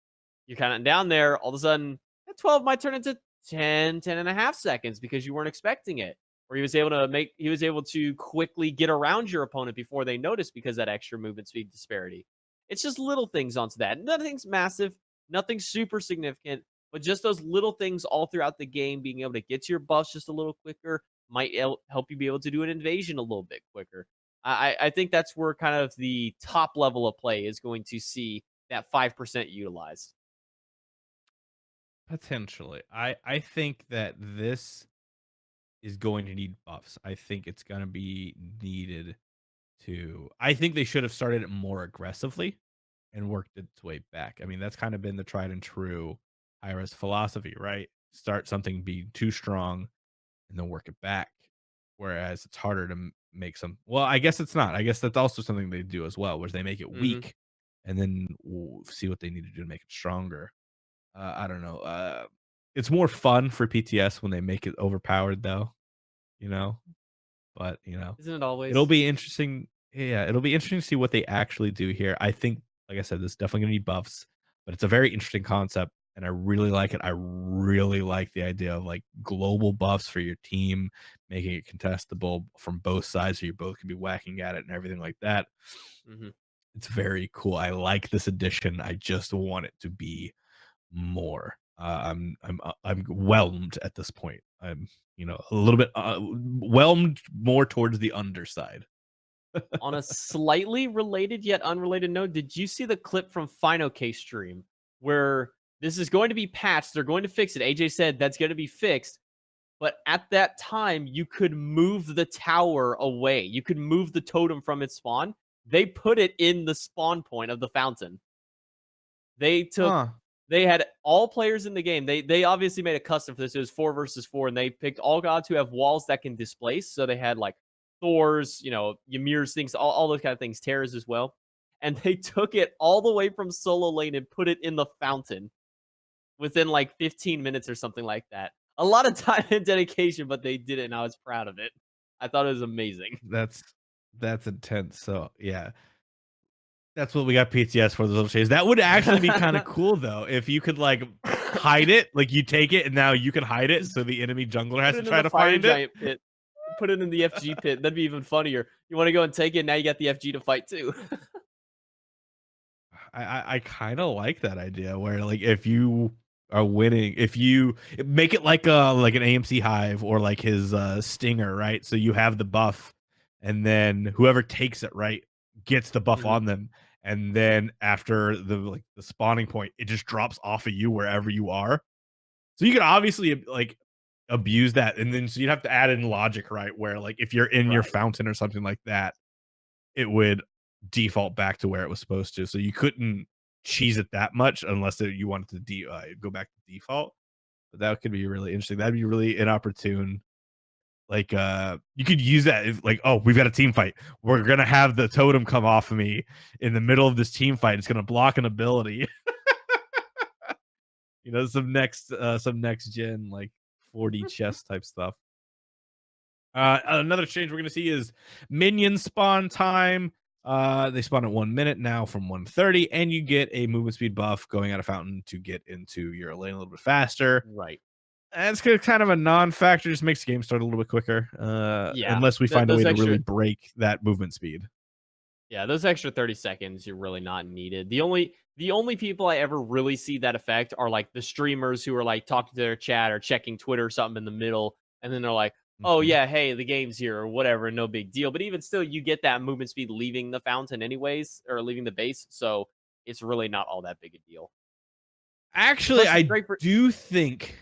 You're kind of down there. All of a sudden, that 12 might turn into 10 and a half seconds because you weren't expecting it. Or he was able to quickly get around your opponent before they noticed because of that extra movement speed disparity. It's just little things onto that. Nothing's massive, nothing super significant, but just those little things all throughout the game, being able to get to your buffs just a little quicker might help you be able to do an invasion a little bit quicker. I think that's where kind of the top level of play is going to see that 5% utilized. Potentially. I think that this is going to need buffs. I think it's gonna be needed to I think they should have started it more aggressively and worked its way back. I mean, that's kind of been the tried and true Hi-Rez philosophy, right? Start something being too strong and then work it back. Whereas it's harder to make some. Well, I guess it's not. I guess that's also something they do as well, where they make it Hmm. weak and then see what they need to do to make it stronger. I don't know. It's more fun for PTS when they make it overpowered, though. You know, but Isn't it it'll always? be interesting. Yeah, it'll be interesting to see what they actually do here. I think, like I said, this is definitely gonna be buffs, but it's a very interesting concept, and I really like it. I really like the idea of like global buffs for your team, making it contestable from both sides, so you both can be whacking at it and everything like that. Hmm. It's very cool. I like this addition. I just want it to be more. I'm whelmed at this point. I'm a little bit whelmed more towards the underside. On a slightly related yet unrelated note, did you see the clip from Final Case stream where this is going to be patched? They're going to fix it. AJ said that's going to be fixed. But at that time, you could move the tower away. You could move the totem from its spawn. They put it in the spawn point of the fountain. They took Huh. they had all players in the game. They obviously made a custom for this. It was 4 versus 4, and they picked all gods who have walls that can displace. So they had like Thor's, Ymir's things, all those kind of things, Terra's as well. And they took it all the way from solo lane and put it in the fountain within like 15 minutes or something like that. A lot of time and dedication, but they did it, and I was proud of it. I thought it was amazing. That's intense. So yeah, that's what we got PTS for, those little shades. That would actually be kind of cool though, if you could like hide it, like you take it and now you can hide it, Just so the enemy jungler put has to it in try the to fire find it. giant pit. Put it in the FG pit. That'd be even funnier. You want to go and take it? Now you got the FG to fight too. I kind of like that idea where like if you are winning, if you make it like an AMC hive or like his stinger, right? So you have the buff, and then whoever takes it, right, gets the buff Mhm. on them, and then after the spawning point, it just drops off of you wherever you are. So you could obviously like abuse that, and then so you'd have to add in logic, right? Where like if you're in your Right. fountain or something like that, it would default back to where it was supposed to. So you couldn't cheese it that much unless you wanted to go back to default. But that could be really interesting. That'd be really inopportune. Like you could use that if like, oh, we've got a team fight. We're gonna have the totem come off of me in the middle of this team fight. It's gonna block an ability. Some next gen like 4D chess type stuff. Another change we're going to see is minion spawn time. They spawn at 1 minute now from 1:30, and you get a movement speed buff going out of fountain to get into your lane a little bit faster. Right. And it's kind of a non-factor, just makes the game start a little bit quicker, Yeah. unless we find a Those way to really extra break that movement speed. Yeah, those extra 30 seconds you're really not needed. The only people I ever really see that effect are like the streamers who are like talking to their chat or checking Twitter or something in the middle, and then they're like, "Oh Mhm. yeah, hey, the game's here" or whatever, no big deal. But even still, you get that movement speed leaving the fountain anyways, or leaving the base, so it's really not all that big a deal. Actually, Plus, it's I great for do think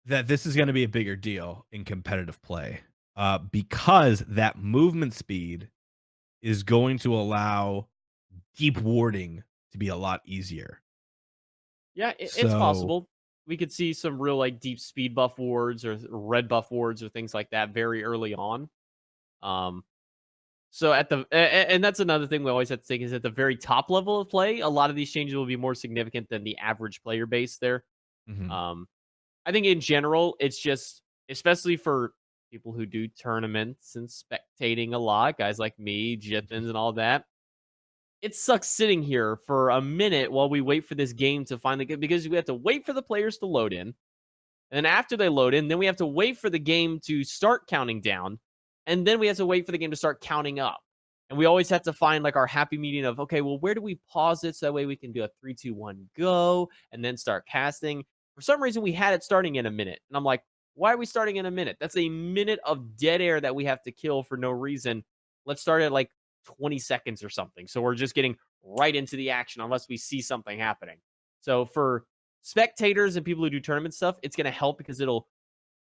that this is gonna be a bigger deal in competitive play, because that movement speed is going to allow deep warding to be a lot easier. yeah, it's So possible. We could see some real like deep speed buff wards or red buff wards or things like that very early on. Um, So at the and that's another thing we always have to think is at the very top level of play, a lot of these changes will be more significant than the average player base there. mhm, Um, I think in general, it's just especially for people who do tournaments and spectating a lot, guys like me, Jithins, and all that. It sucks sitting here for a minute while we wait for this game to finally get because we have to wait for the players to load in. And then after they load in, then we have to wait for the game to start counting down. And then we have to wait for the game to start counting up. And we always have to find like our happy medium of, okay, well, where do we pause it so that way we can do a 3, 2, 1, go and then start casting? For some reason, we had it starting in a minute. And I'm like, why are we starting in a minute? That's a minute of dead air that we have to kill for no reason. Let's start at like 20 seconds or something. So we're just getting right into the action unless we see something happening. So for spectators and people who do tournament stuff, it's going to help because it'll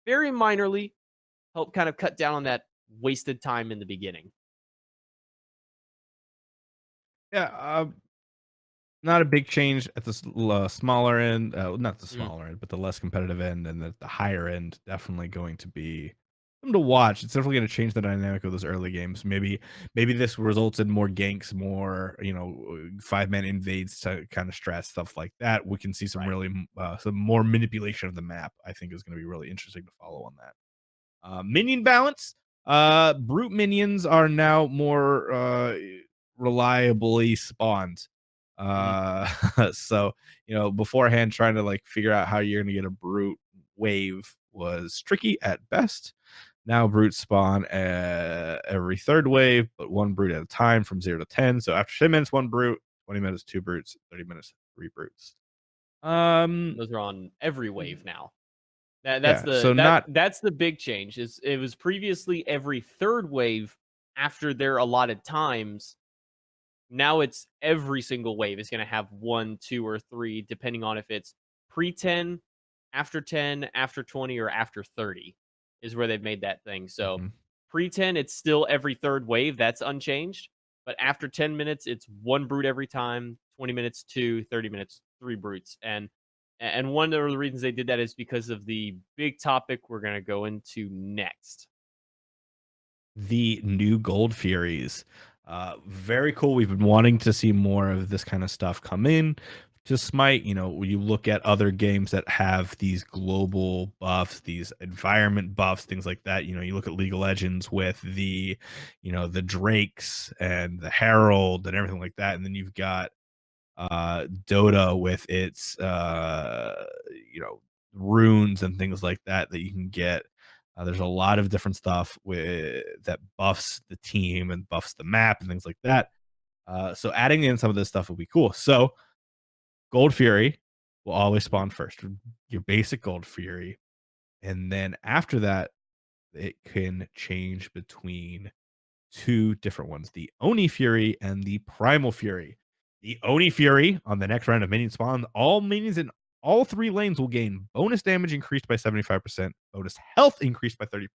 very minorly help kind of cut down on that wasted time in the beginning. yeah, not a big change at the smaller end, not the Mm, smaller end, but the less competitive end, and the higher end definitely going to be something to watch. It's definitely gonna change the dynamic of those early games. Maybe this results in more ganks, more, 5-man invades to kinda stress, stuff like that. We can see some right. really, some more manipulation of the map, I think is gonna be really interesting to follow on that. Minion balance. Brute minions are now more reliably spawned. Mm. Uh, so beforehand, trying to like figure out how you're gonna get a brute wave was tricky at best. Now brutes spawn every third wave, but one brute at a time from 0 to 10. So after 10 minutes, one brute, 20 minutes, two brutes, 30 minutes, three brutes. Um, Those are on every wave now. That that's yeah. the So that not that's the big change. Is it was previously every third wave after their allotted times. Now it's every single wave is going to have one, two, or three, depending on if it's pre 10, after 10, after 20, or after 30 is where they've made that thing. So mhm. pre 10, it's still every third wave. That's unchanged. But after 10 minutes, it's one brute every time, 20 minutes, two, 30 minutes, three brutes. And one of the reasons they did that is because of the big topic we're going to go into next. The new Gold Furies. Very cool. We've been wanting to see more of this kind of stuff come in to Smite. When you look at other games that have these global buffs, these environment buffs, things like that. You look at League of Legends with the Drakes and the Herald and everything like that. And then you've got Dota with its you know runes and things like that you can get. There's a lot of different stuff that buffs the team and buffs the map and things like that. So adding in some of this stuff will be cool. So Gold Fury will always spawn first, your basic Gold Fury, and then after that, it can change between two different ones, the Oni Fury and the Primal Fury. The Oni Fury on the next round of minion spawn, all minions in all three lanes will gain bonus damage increased by 75%, bonus health increased by 30%,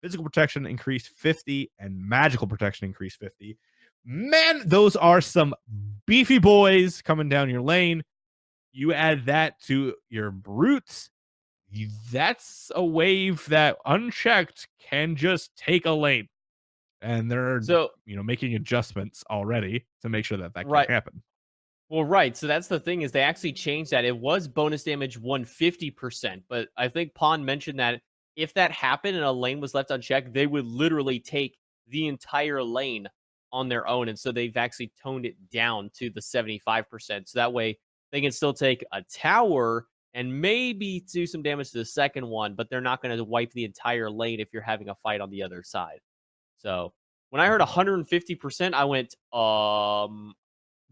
physical protection increased 50, and magical protection increased 50. Man, those are some beefy boys coming down your lane. You add that to your brutes, that's a wave that unchecked can just take a lane, and they're So, making adjustments already to make sure that that can't right. happen. Well, right. So that's the thing is they actually changed that. It was bonus damage 150%, but I think Pond mentioned that if that happened and a lane was left unchecked, they would literally take the entire lane on their own. And so they've actually toned it down to the 75%. So that way they can still take a tower and maybe do some damage to the second one, but they're not going to wipe the entire lane if you're having a fight on the other side. So when I heard 150%, I went,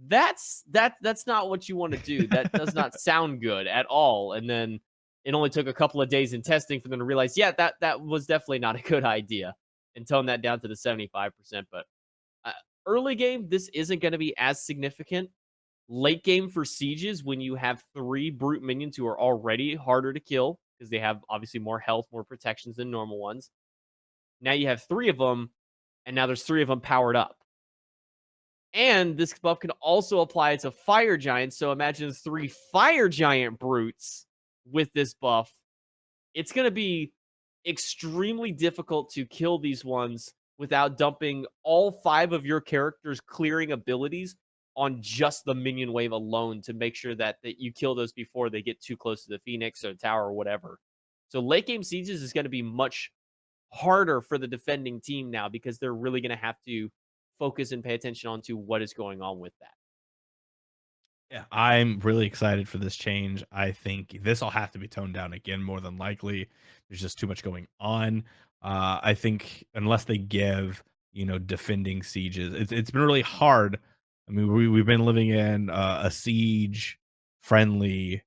that's not what you want to do. That does not sound good at all. And then it only took a couple of days in testing for them to realize, yeah, that was definitely not a good idea, and tone that down to the 75%. But uh, early game, this isn't going to be as significant. Late game for sieges, when you have 3 brute minions who are already harder to kill because they have obviously more health, more protections than normal ones. Now you have 3 of them, and now there's 3 of them powered up. And this buff can also apply to fire giants. So imagine 3 fire giant brutes with this buff. It's going to be extremely difficult to kill these ones without dumping all 5 of your characters' clearing abilities on just the minion wave alone to make sure that you kill those before they get too close to the Phoenix or the tower or whatever. So late game sieges is going to be much harder for the defending team now because they're really going to have to focus and pay attention on to what is going on with that. Yeah, I'm really excited for this change. I think this will have to be toned down again, more than likely. There's just too much going on. I think unless they give, defending sieges, it's been really hard. I mean, we've been living in a siege defense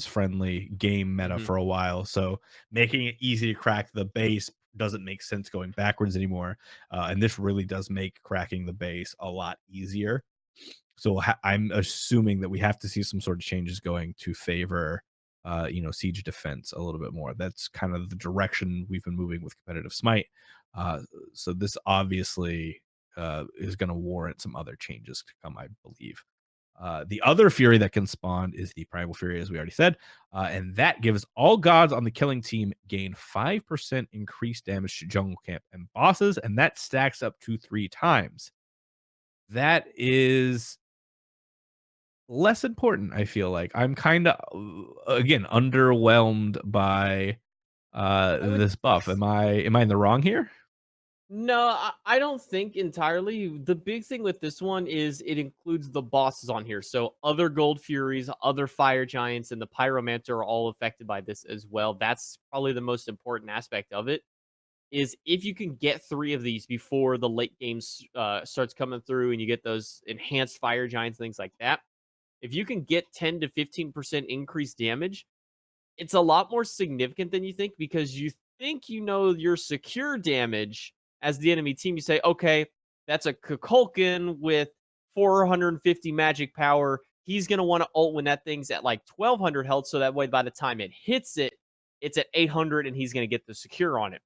friendly game meta Mhm. for a while. So making it easy to crack the base doesn't make sense going backwards anymore. And this really does make cracking the base a lot easier. So I'm assuming that we have to see some sort of changes going to favor, siege defense a little bit more. That's kind of the direction we've been moving with competitive Smite. So this obviously is going to warrant some other changes to come, I believe. The other fury that can spawn is the primal fury, as we already said, and that gives all gods on the killing team gain 5% increased damage to jungle camp and bosses, and that stacks up to 3 times. That is less important, I feel like. I'm kinda, again, underwhelmed by, I would this buff. Am I in the wrong here? No, I don't think entirely. The big thing with this one is it includes the bosses on here. So other Gold Furies, other Fire Giants, and the Pyromancer are all affected by this as well. That's probably the most important aspect of it. Is if you can get 3 of these before the late games starts coming through, and you get those enhanced Fire Giants, things like that. If you can get 10 to 15% increased damage, it's a lot more significant than you think because you think you know your secure damage as the enemy team. You say, okay, that's a Kukulkan with 450 magic power. He's going to want to ult when that thing's at like 1200 health. So that way, by the time it hits it, it's at 800 and he's going to get the secure on it.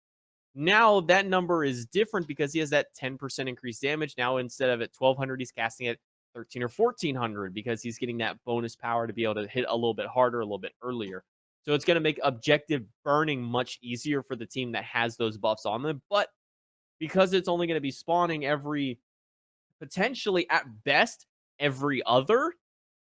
Now that number is different because he has that 10% increased damage. Now instead of at 1200, he's casting it 13 or 1400 because he's getting that bonus power to be able to hit a little bit harder, a little bit earlier. So it's going to make objective burning much easier for the team that has those buffs on them. But because it's only going to be spawning every potentially at best every other,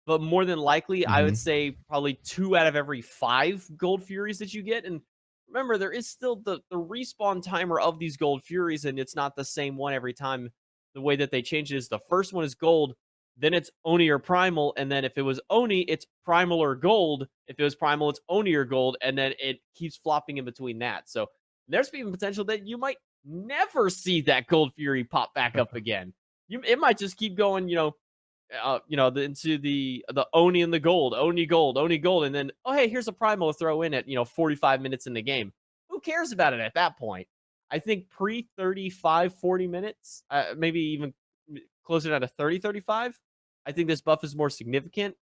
but more than likely, I would Mhm. say probably 2 out of every 5 Gold Furies that you get. And remember, there is still the respawn timer of these Gold Furies, and it's not the same one every time. The way that they change it is the first one is gold, then it's Oni or Primal, and then if it was Oni, it's Primal or Gold. If it was Primal, it's Oni or Gold, and then it keeps flopping in between that. So there's even potential that you might never see that Gold Fury pop back up again. It might just keep going, into the Oni and the gold, Oni gold, Oni gold, and then oh hey, here's a primal to throw in at 45 minutes in the game. Who cares about it at that point? I think pre 35, 40 minutes, maybe even closer down to 30, 35. I think this buff is more significant.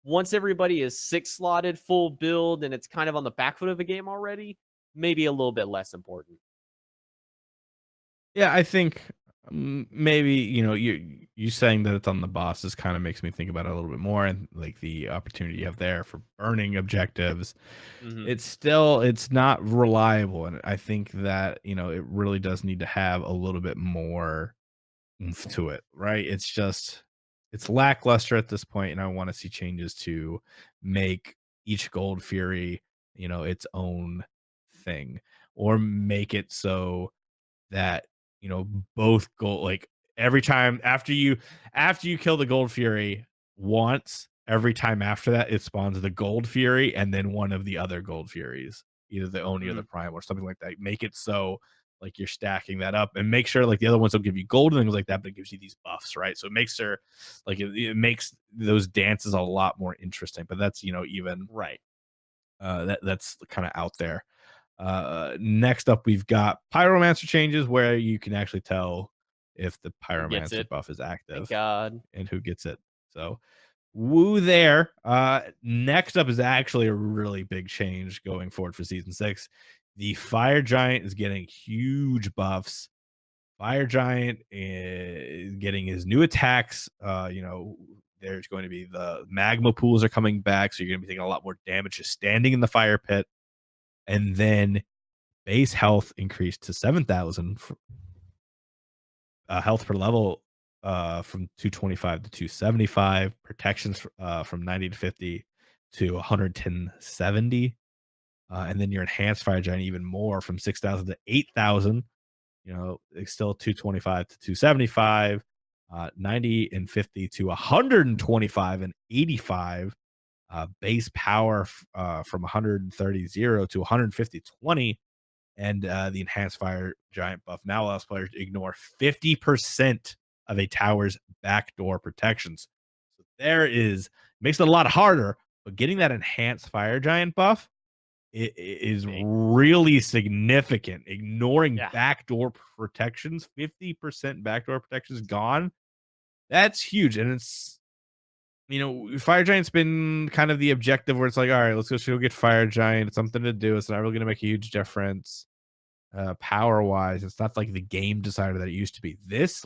Once everybody is 6 slotted, full build, and it's kind of on the back foot of a game already, maybe a little bit less important. Yeah, I think, maybe, you saying that it's on the bosses kinda makes me think about it a little bit more, and, like, the opportunity you have there for burning objectives. Hmm. It's not reliable, and I think that, it really does need to have a little bit more oomph to it, right? It's lackluster at this point, and I wanna see changes to make each Gold Fury, its own thing, or make it so that, both gold, like, every time after you kill the Gold Fury once, every time after that, it spawns the Gold Fury and then one of the other Gold Furies, either the Oni or the Mhm. Prime or something like that. Make it so, like, you're stacking that up, and make sure, like, the other ones don't give you gold and things like that, but it gives you these buffs, right? So it makes sure, like, it makes those dances a lot more interesting, but that's, even, Right. that's kinda out there. Next up, we've got Pyromancer changes, where you can actually tell if the Who gets Pyromancer it? buff is Thank active God. and who gets it. So, woo there. Next up is actually a really big change going forward for season 6. The Fire Giant is getting huge buffs. Fire Giant is getting his new attacks. There's going to be the magma pools are coming back, so you're going to be taking a lot more damage just standing in the fire pit. And then base health increased to 7,000 health per level, from 225 to 275. Protections from 90 to 50 to 110 70. And then your enhanced fire giant even more from 6,000 to 8,000. It's still 225 to 275, 90 and 50 to 125 and 85. Base power from 130 0 to 150 20. And the enhanced fire giant buff now allows players to ignore 50% of a tower's backdoor protections. So makes it a lot harder, but getting that enhanced fire giant buff is Big. really significant. Ignoring Yeah. backdoor protections, 50% backdoor protections gone. That's huge. And Fire Giant's been kind of the objective where it's like, all right, let's go get Fire Giant. It's something to do. It's not really going to make a huge difference power wise. It's not like the game decider that it used to be. This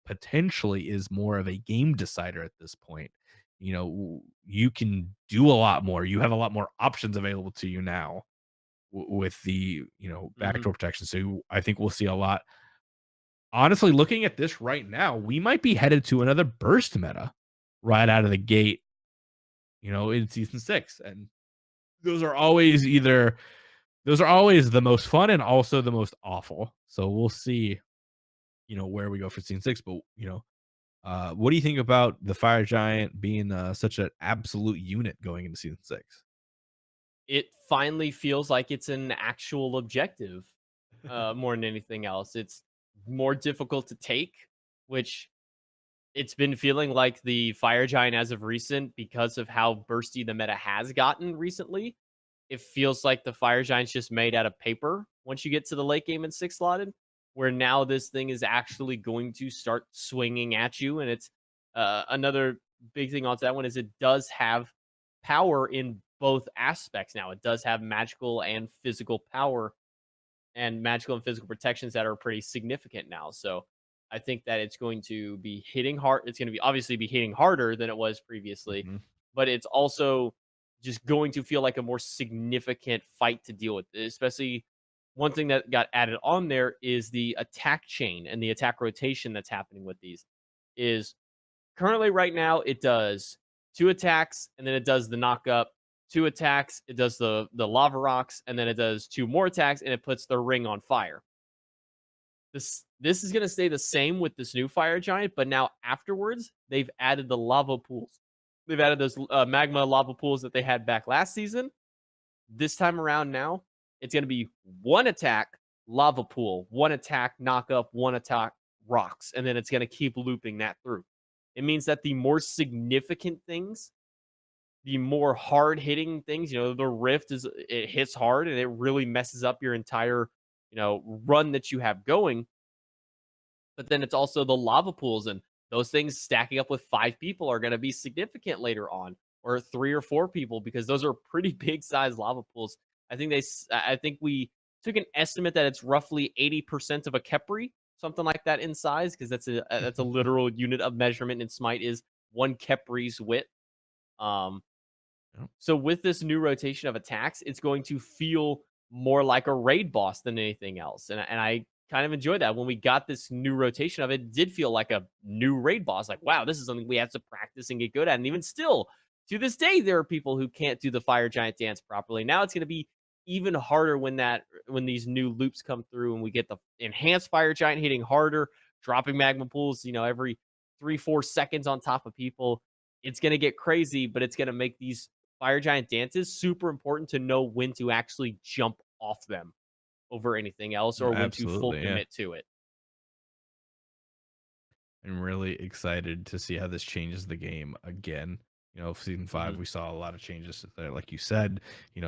potentially is more of a game decider at this point. You can do a lot more. You have a lot more options available to you now with the Mhm. backdoor protection. So I think we'll see a lot. Honestly, looking at this right now, we might be headed to another burst meta right out of the gate. In season 6, and those are always either those are always the most fun and also the most awful. So we'll see, where we go for season 6. But what do you think about the Fire Giant being such an absolute unit going into season 6? It finally feels like it's an actual objective, more than anything else. It's more difficult to take, which it's been feeling like the Fire Giant as of recent because of how bursty the meta has gotten recently. It feels like the Fire Giant's just made out of paper once you get to the late game and 6 slotted, where now this thing is actually going to start swinging at you. And it's another big thing onto that one is it does have power in both aspects now. It does have magical and physical power and magical and physical protections that are pretty significant now. So I think that it's going to be hitting hard. It's going to be obviously be hitting harder than it was previously, Mhm. but it's also just going to feel like a more significant fight to deal with. Especially one thing that got added on there is the attack chain and the attack rotation that's happening with these. Is currently right now it does 2 attacks and then it does the knock up, 2 attacks, it does the lava rocks, and then it does 2 more attacks and it puts the ring on fire. This is gonna stay the same with this new fire giant, but now afterwards, they've added the lava pools. They've added those magma lava pools that they had back last season. This time around now, it's gonna be 1 attack, lava pool, 1 attack, knock up, 1 attack, rocks, and then it's gonna keep looping that through. It means that the more significant things, the more hard hitting things, the rift it hits hard and it really messes up your entire, run that you have going. But then it's also the lava pools, and those things stacking up with 5 people are going to be significant later on, or 3 or 4 people, because those are pretty big size lava pools. I think we took an estimate that it's roughly 80% of a Kepri, something like that in size, because that's a literal unit of measurement in Smite is 1 Kepri's width. Um, Yep. so with this new rotation of attacks, it's going to feel more like a raid boss than anything else. And I kind of enjoyed that. When we got this new rotation of it, it did feel like a new raid boss. Like, wow, this is something we have to practice and get good at. And even still, to this day, there are people who can't do the fire giant dance properly. Now it's going to be even harder when these new loops come through and we get the enhanced fire giant hitting harder, dropping magma pools, every 3-4 seconds on top of people. It's gonna get crazy, but it's gonna make these fire giant dances super important to know when to actually jump off them over anything else or when to full Absolutely, yeah. commit to it. I'm really excited to see how this changes the game again. Season five, Mhm, we saw a lot of changes there, like you said,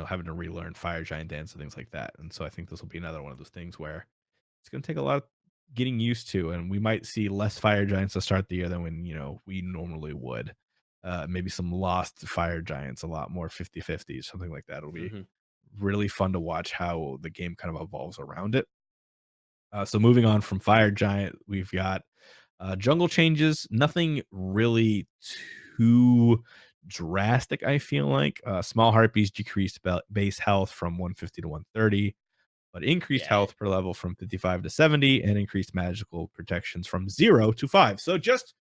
having to relearn Fire Giant Dance and things like that. And so I think this will be another one of those things where it's going to take a lot of getting used to, and we might see less Fire Giants to start the year than when, we normally would. Maybe some lost Fire Giants, a lot more 50-50, something like that. It'll be mhm. really fun to watch how the game kind of evolves around it. So moving on from Fire Giant, we've got jungle changes. Nothing really too drastic, I feel like. Small harpies decreased base health from 150 to 130, but increased Yeah. health per level from 55 to 70, and increased magical protections from 0 to 5. So just,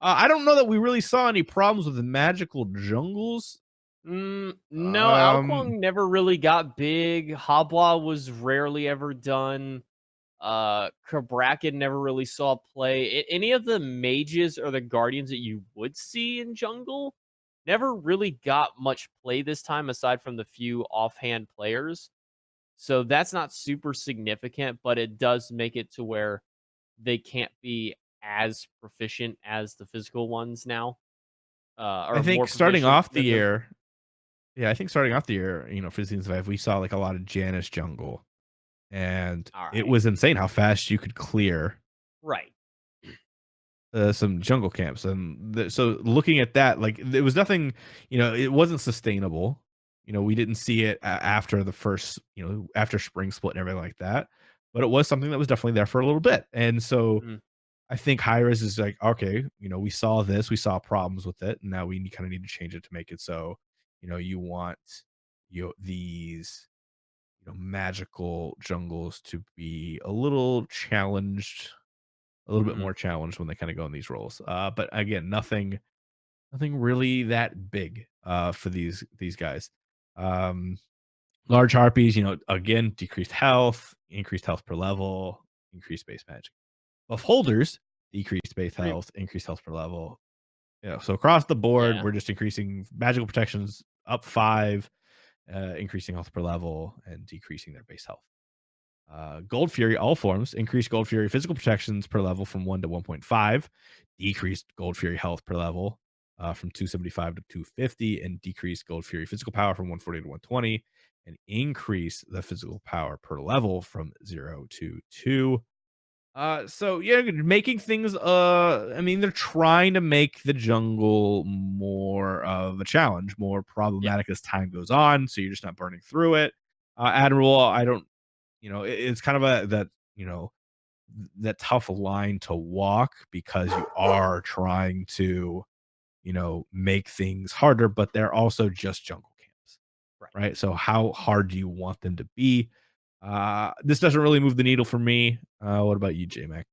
I don't know that we really saw any problems with the magical jungles. No, Um, Alquang never really got big. Habwa was rarely ever done. Cabrakan never really saw play. Any of the mages or the guardians that you would see in jungle never really got much play this time, aside from the few offhand players. So that's not super significant, but it does make it to where they can't be as proficient as the physical ones now, I or more think starting proficient off the than them. year, yeah, I think starting off the year, for season 5, we saw like a lot of Janus jungle, and All it right. was insane how fast you could clear Right. some jungle camps. And so looking at that, like there was nothing, it wasn't sustainable. We didn't see it after the first, after spring split and everything like that. But it was something that was definitely there for a little bit. And so Mhm. I think Hi-Rez is like, okay, we saw this, we saw problems with it, and now we kind of need to change it to make it so, you want these magical jungles to be a little bit Mhm. more challenged when they kind of go in these roles. But again, nothing really that big for these guys. Um, Large harpies, again, decreased health, increased health per level, increased base magic. Buff holders, decreased base Pretty. health, increased health per level. So across the board, Yeah. we're just increasing magical protections up 5, increasing health per level, and decreasing their base health. Gold Fury, all forms, increased Gold Fury physical protections per level from 1 to 1.5, decreased Gold Fury health per level from 275 to 250, and decreased Gold Fury physical power from 140 to 120, and increase the physical power per level from 0 to 2. So yeah, making things. I mean, they're trying to make the jungle more of a challenge, more Yeah. problematic as time goes on. So you're just not burning through it. Admiral, I don't it's kind of that tough line to walk because you are trying to, make things harder, but they're also just jungle camps, Right. right? So how hard do you want them to be? This doesn't really move the needle for me. What about you, JMac?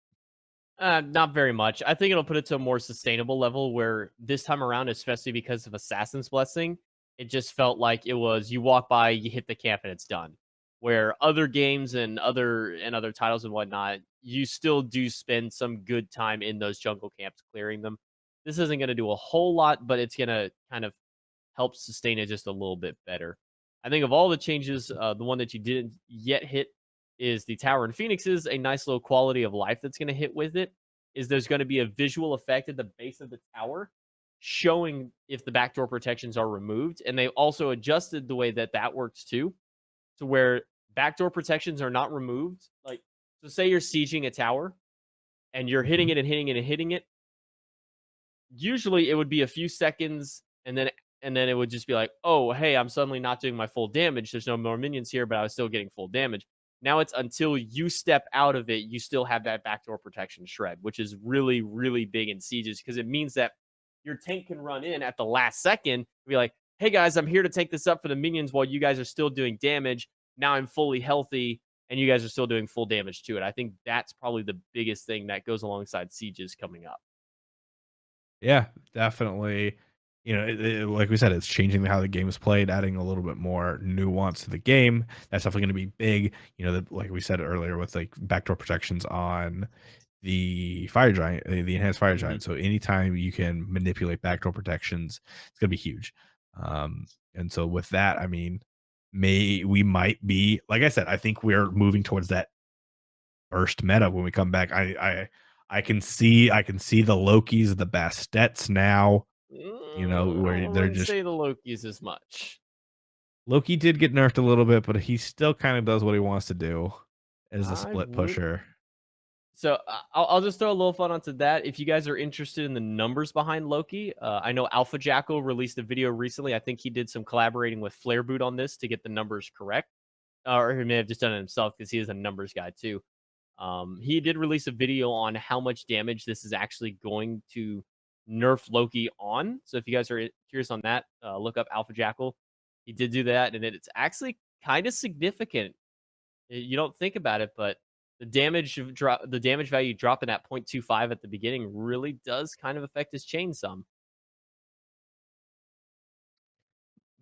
Not very much. I think it'll put it to a more sustainable level where this time around, especially because of Assassin's Blessing, it just felt like it was you walk by, you hit the camp, and it's done. Where other games and other titles and whatnot, you still do spend some good time in those jungle camps clearing them. This isn't going to do a whole lot, but it's going to kind of helps sustain it just a little bit better. I think of all the changes, the one that you didn't yet hit is the Tower and Phoenixes. A nice little quality of life that's going to hit with it is there's going to be a visual effect at the base of the tower showing if the backdoor protections are removed. And they also adjusted the way that that works too, to where backdoor protections are not removed. Like, so say you're sieging a tower and you're hitting Mhm. it and hitting it and hitting it, usually it would be a few seconds and then it would just be like, "Oh, hey, I'm suddenly not doing my full damage. There's no more minions here, but I was still getting full damage." Now it's until you step out of it, you still have that backdoor protection shred, which is really, really big in sieges because it means that your tank can run in at the last second and be like, "Hey guys, I'm here to take this up for the minions while you guys are still doing damage. Now I'm fully healthy and you guys are still doing full damage to it." I think that's probably the biggest thing that goes alongside sieges coming up. Yeah, definitely. like we said, it's changing how the game is played, adding a little bit more nuance to the game. That's definitely going to be big. Like we said earlier, with like backdoor protections on the fire giant, the enhanced fire Mhm. giant. So anytime you can manipulate backdoor protections, it's going to be huge. And so with that, I mean, we might be, like I said, I think we're moving towards that burst meta when we come back. I can see the Lokis, the Bastets now, where I they're wouldn't just say the Lokis as much. Loki did get nerfed a little bit, but he still kind of does what he wants to do as a I split would. pusher. So I'll just throw a little fun onto that. If you guys are interested in the numbers behind Loki, I know Alpha Jackal released a video recently. I think he did some collaborating with Flare Boot on this to get the numbers correct, or he may have just done it himself because he is a numbers guy too. He did release a video on how much damage this is actually going to nerf Loki on. So if you guys are curious on that, look up Alpha Jackal. He did do that, and it's actually kind of significant. You don't think about it, but the damage value dropping at 0.25 at the beginning really does kind of affect his chain some.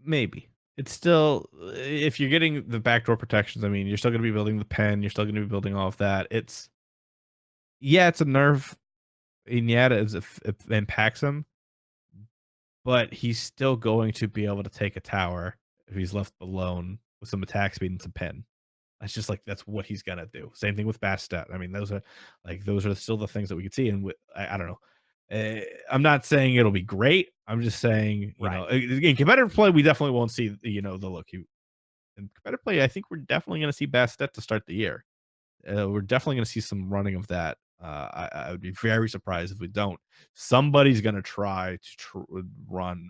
Maybe. It's still, if you're getting the backdoor protections, I mean, you're still going to be building the pen. You're still going to be building all of that. It's a nerf, and yeah, it impacts him, but he's still going to be able to take a tower if he's left alone with some attack speed and some pen. That's just like that's what he's gonna do. Same thing with Bastet. I mean, those are still the things that we could see. And I don't know. I'm not saying it'll be great. I'm just saying, Right. in competitive play, we definitely won't see the look. In competitive play, I think we're definitely going to see Bastet to start the year. We're definitely going to see some running of that. I would be very surprised if we don't. Somebody's going to try to run.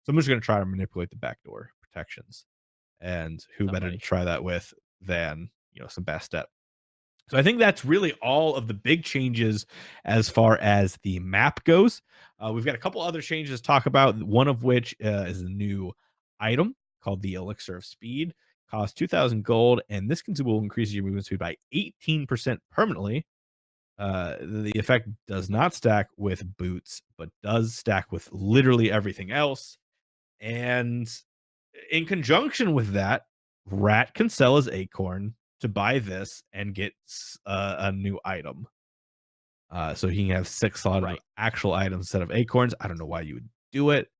Somebody's going to try to manipulate the backdoor protections, and who better to Somebody. try that with than some Bastet. So I think that's really all of the big changes as far as the map goes. We've got a couple other changes to talk about. One of which is a new item called the Elixir of Speed. Costs 2,000 gold, and this consumable increases your movement speed by 18% permanently. The effect does not stack with boots, but does stack with literally everything else. And in conjunction with that, Rat can sell his acorn to buy this and get a new item. So he can have 6 slot of Right. actual items instead of acorns. I don't know why you would do it,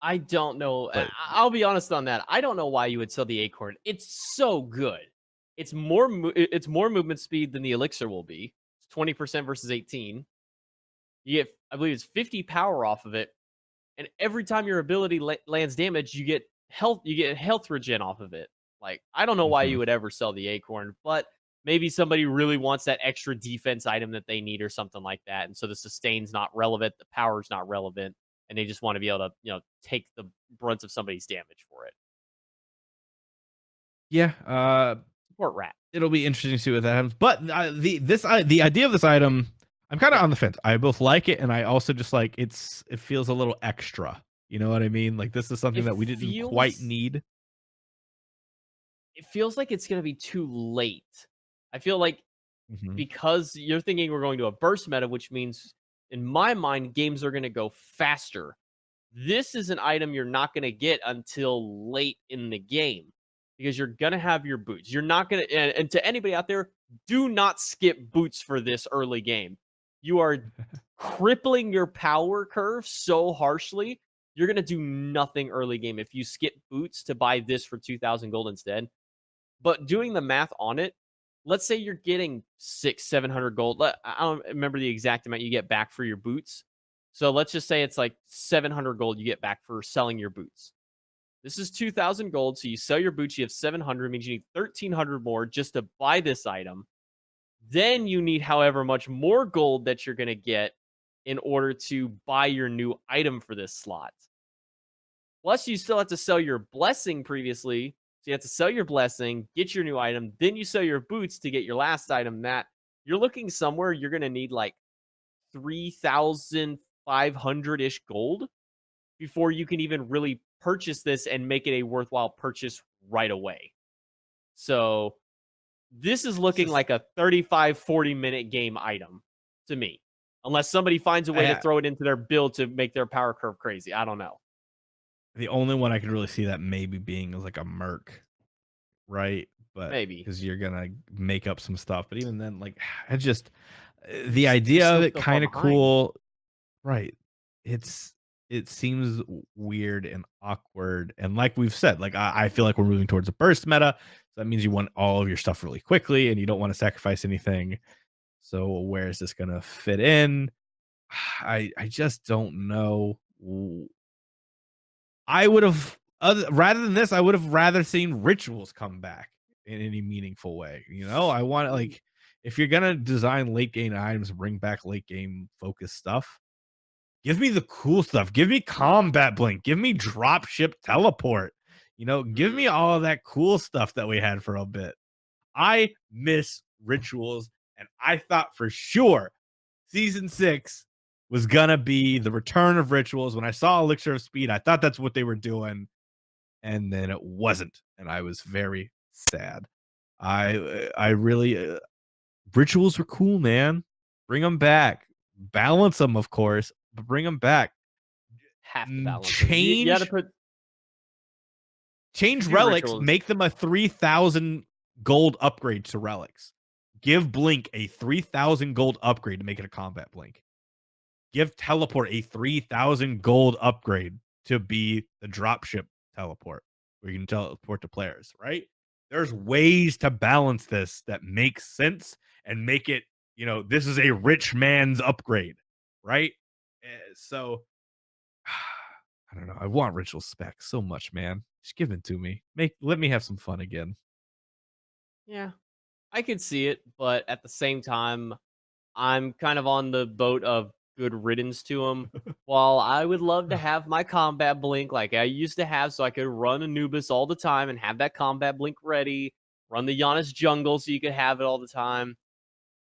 I don't know. but I'll be honest on that. I don't know why you would sell the acorn. It's so good. It's more movement speed than the elixir will be. It's 20% versus 18. You get, I believe it's 50 power off of it, and every time your ability lands damage, you get health. You get health regen off of it. Like, I don't know why you mhm. would ever sell the acorn, but maybe somebody really wants that extra defense item that they need or something like that. And so the sustain's not relevant, the power's not relevant, and they just want to be able to, take the brunt of somebody's damage for it. Yeah, Support rat. it'll be interesting to see what that happens. But the idea of this item, I'm kind of Yeah. on the fence. I both like it, and I also just like it feels a little extra. You know what I mean? Like this is something It that we didn't quite feels need. it feels like it's gonna be too late. I feel like Mhm. because you're thinking we're going to a burst meta, which means in my mind, games are gonna go faster. This is an item you're not going to get until late in the game because you're going to have your boots. You're not going to, and to anybody out there, do not skip boots for this early game. You are crippling your power curve so harshly. You're going to do nothing early game if you skip boots to buy this for 2,000 gold instead. But doing the math on it, let's say you're getting 700 gold. I don't remember the exact amount you get back for your boots. So let's just say it's like 700 gold you get back for selling your boots. This is 2,000 gold. So you sell your boots, you have 700, means you need 1,300 more just to buy this item. Then you need however much more gold that you're going to get in order to buy your new item for this slot. Plus, you still have to sell your blessing previously. So you have to sell your blessing, get your new item, then you sell your boots to get your last item. That you're looking somewhere you're going to need like 3,500 ish gold before you can even really purchase this and make it a worthwhile purchase right away. So this is This looking is like a 35-40 minute game item to me. Unless somebody finds a way to I throw it into their build to make their power curve crazy. I don't know. The only one I could really see that maybe being is like a Merc, right? But Maybe. because you're gonna make up some stuff, but even then, like, it just the You're idea of still it so far kind of behind. cool, right? It's it seems weird and awkward, and like we've said, like I feel like we're moving towards a burst meta. So that means you want all of your stuff really quickly, and you don't want to sacrifice anything. So where is this gonna fit in? I just don't know. I would have rather than this, I would have rather seen rituals come back in any meaningful way. I want Mm, like if you're gonna design late game items, bring back late game focused stuff. Give me the cool stuff. Give me combat blink. Give me drop ship teleport. Give mm. me all of that cool stuff that we had for a bit. I miss rituals, and I thought for sure season 6 was gonna be the return of rituals. When I saw Elixir of Speed, I thought that's what they were doing, and then it wasn't, and I was very sad. I really rituals were cool, man. Bring them back. Balance them, of course, but bring them back. Have to balance them. You gotta Change put if you do relics, rituals. make them a 3,000 gold upgrade to relics. Give Blink a 3,000 gold upgrade to make it a combat Blink. Give teleport a 3,000 gold upgrade to be the dropship teleport where you can teleport to players, right? There's ways to balance this that make sense and make it, this is a rich man's upgrade, right? So I don't know. I want ritual spec so much, man. Just give it to me. Let me have some fun again. Yeah, I could see it, but at the same time, I'm kind of on the boat of good riddance to him. While I would love to have my combat blink like I used to have so I could run Anubis all the time and have that combat blink ready, run the Giannis jungle so you could have it all the time.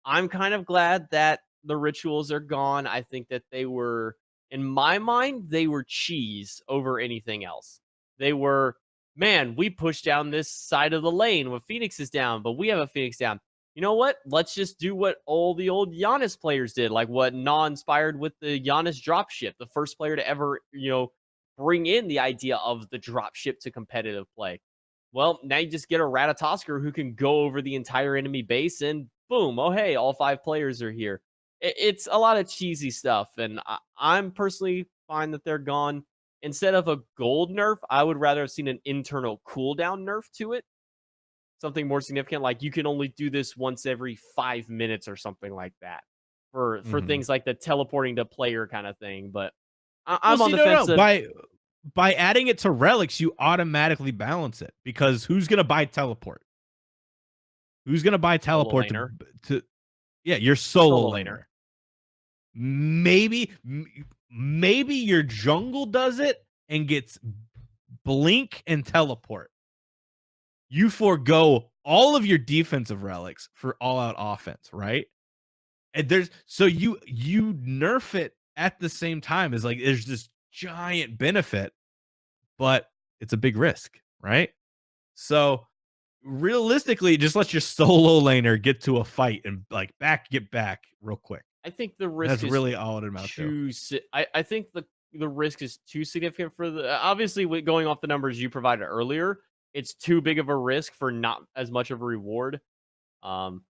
I'm kind of glad that the rituals are gone. I think that they were, in my mind, they were cheese over anything else. They were, man, we pushed down this side of the lane when Phoenix is down, but we have a Phoenix down. You know what? Let's just do what all the old Giannis players did, like what Na inspired with the Giannis dropship, the first player to ever, bring in the idea of the dropship to competitive play. Well, now you just get a Ratatosker who can go over the entire enemy base and boom, oh hey, all 5 players are here. It's a lot of cheesy stuff, and I'm personally fine that they're gone. Instead of a gold nerf, I would rather have seen an internal cooldown nerf to it. Something more significant, like you can only do this once every 5 minutes or something like that. For Mhm. things like the teleporting to player kind of thing. But Well, I'm on see, the no, fence no. of By adding it to relics, you automatically balance it because who's gonna buy teleport? Who's gonna buy solo teleport laner. to yeah, your solo Solo laner. laner. Maybe your jungle does it and gets blink and teleport. You forego all of your defensive relics for all out offense, right? And you nerf it at the same time as like there's this giant benefit, but it's a big risk, right? So realistically, just let your solo laner get to a fight and like get back real quick. I think the risk That's is really all it amounts to. I think the risk is too significant for the obviously with going off the numbers you provided earlier, it's too big of a risk for not as much of a reward. Um,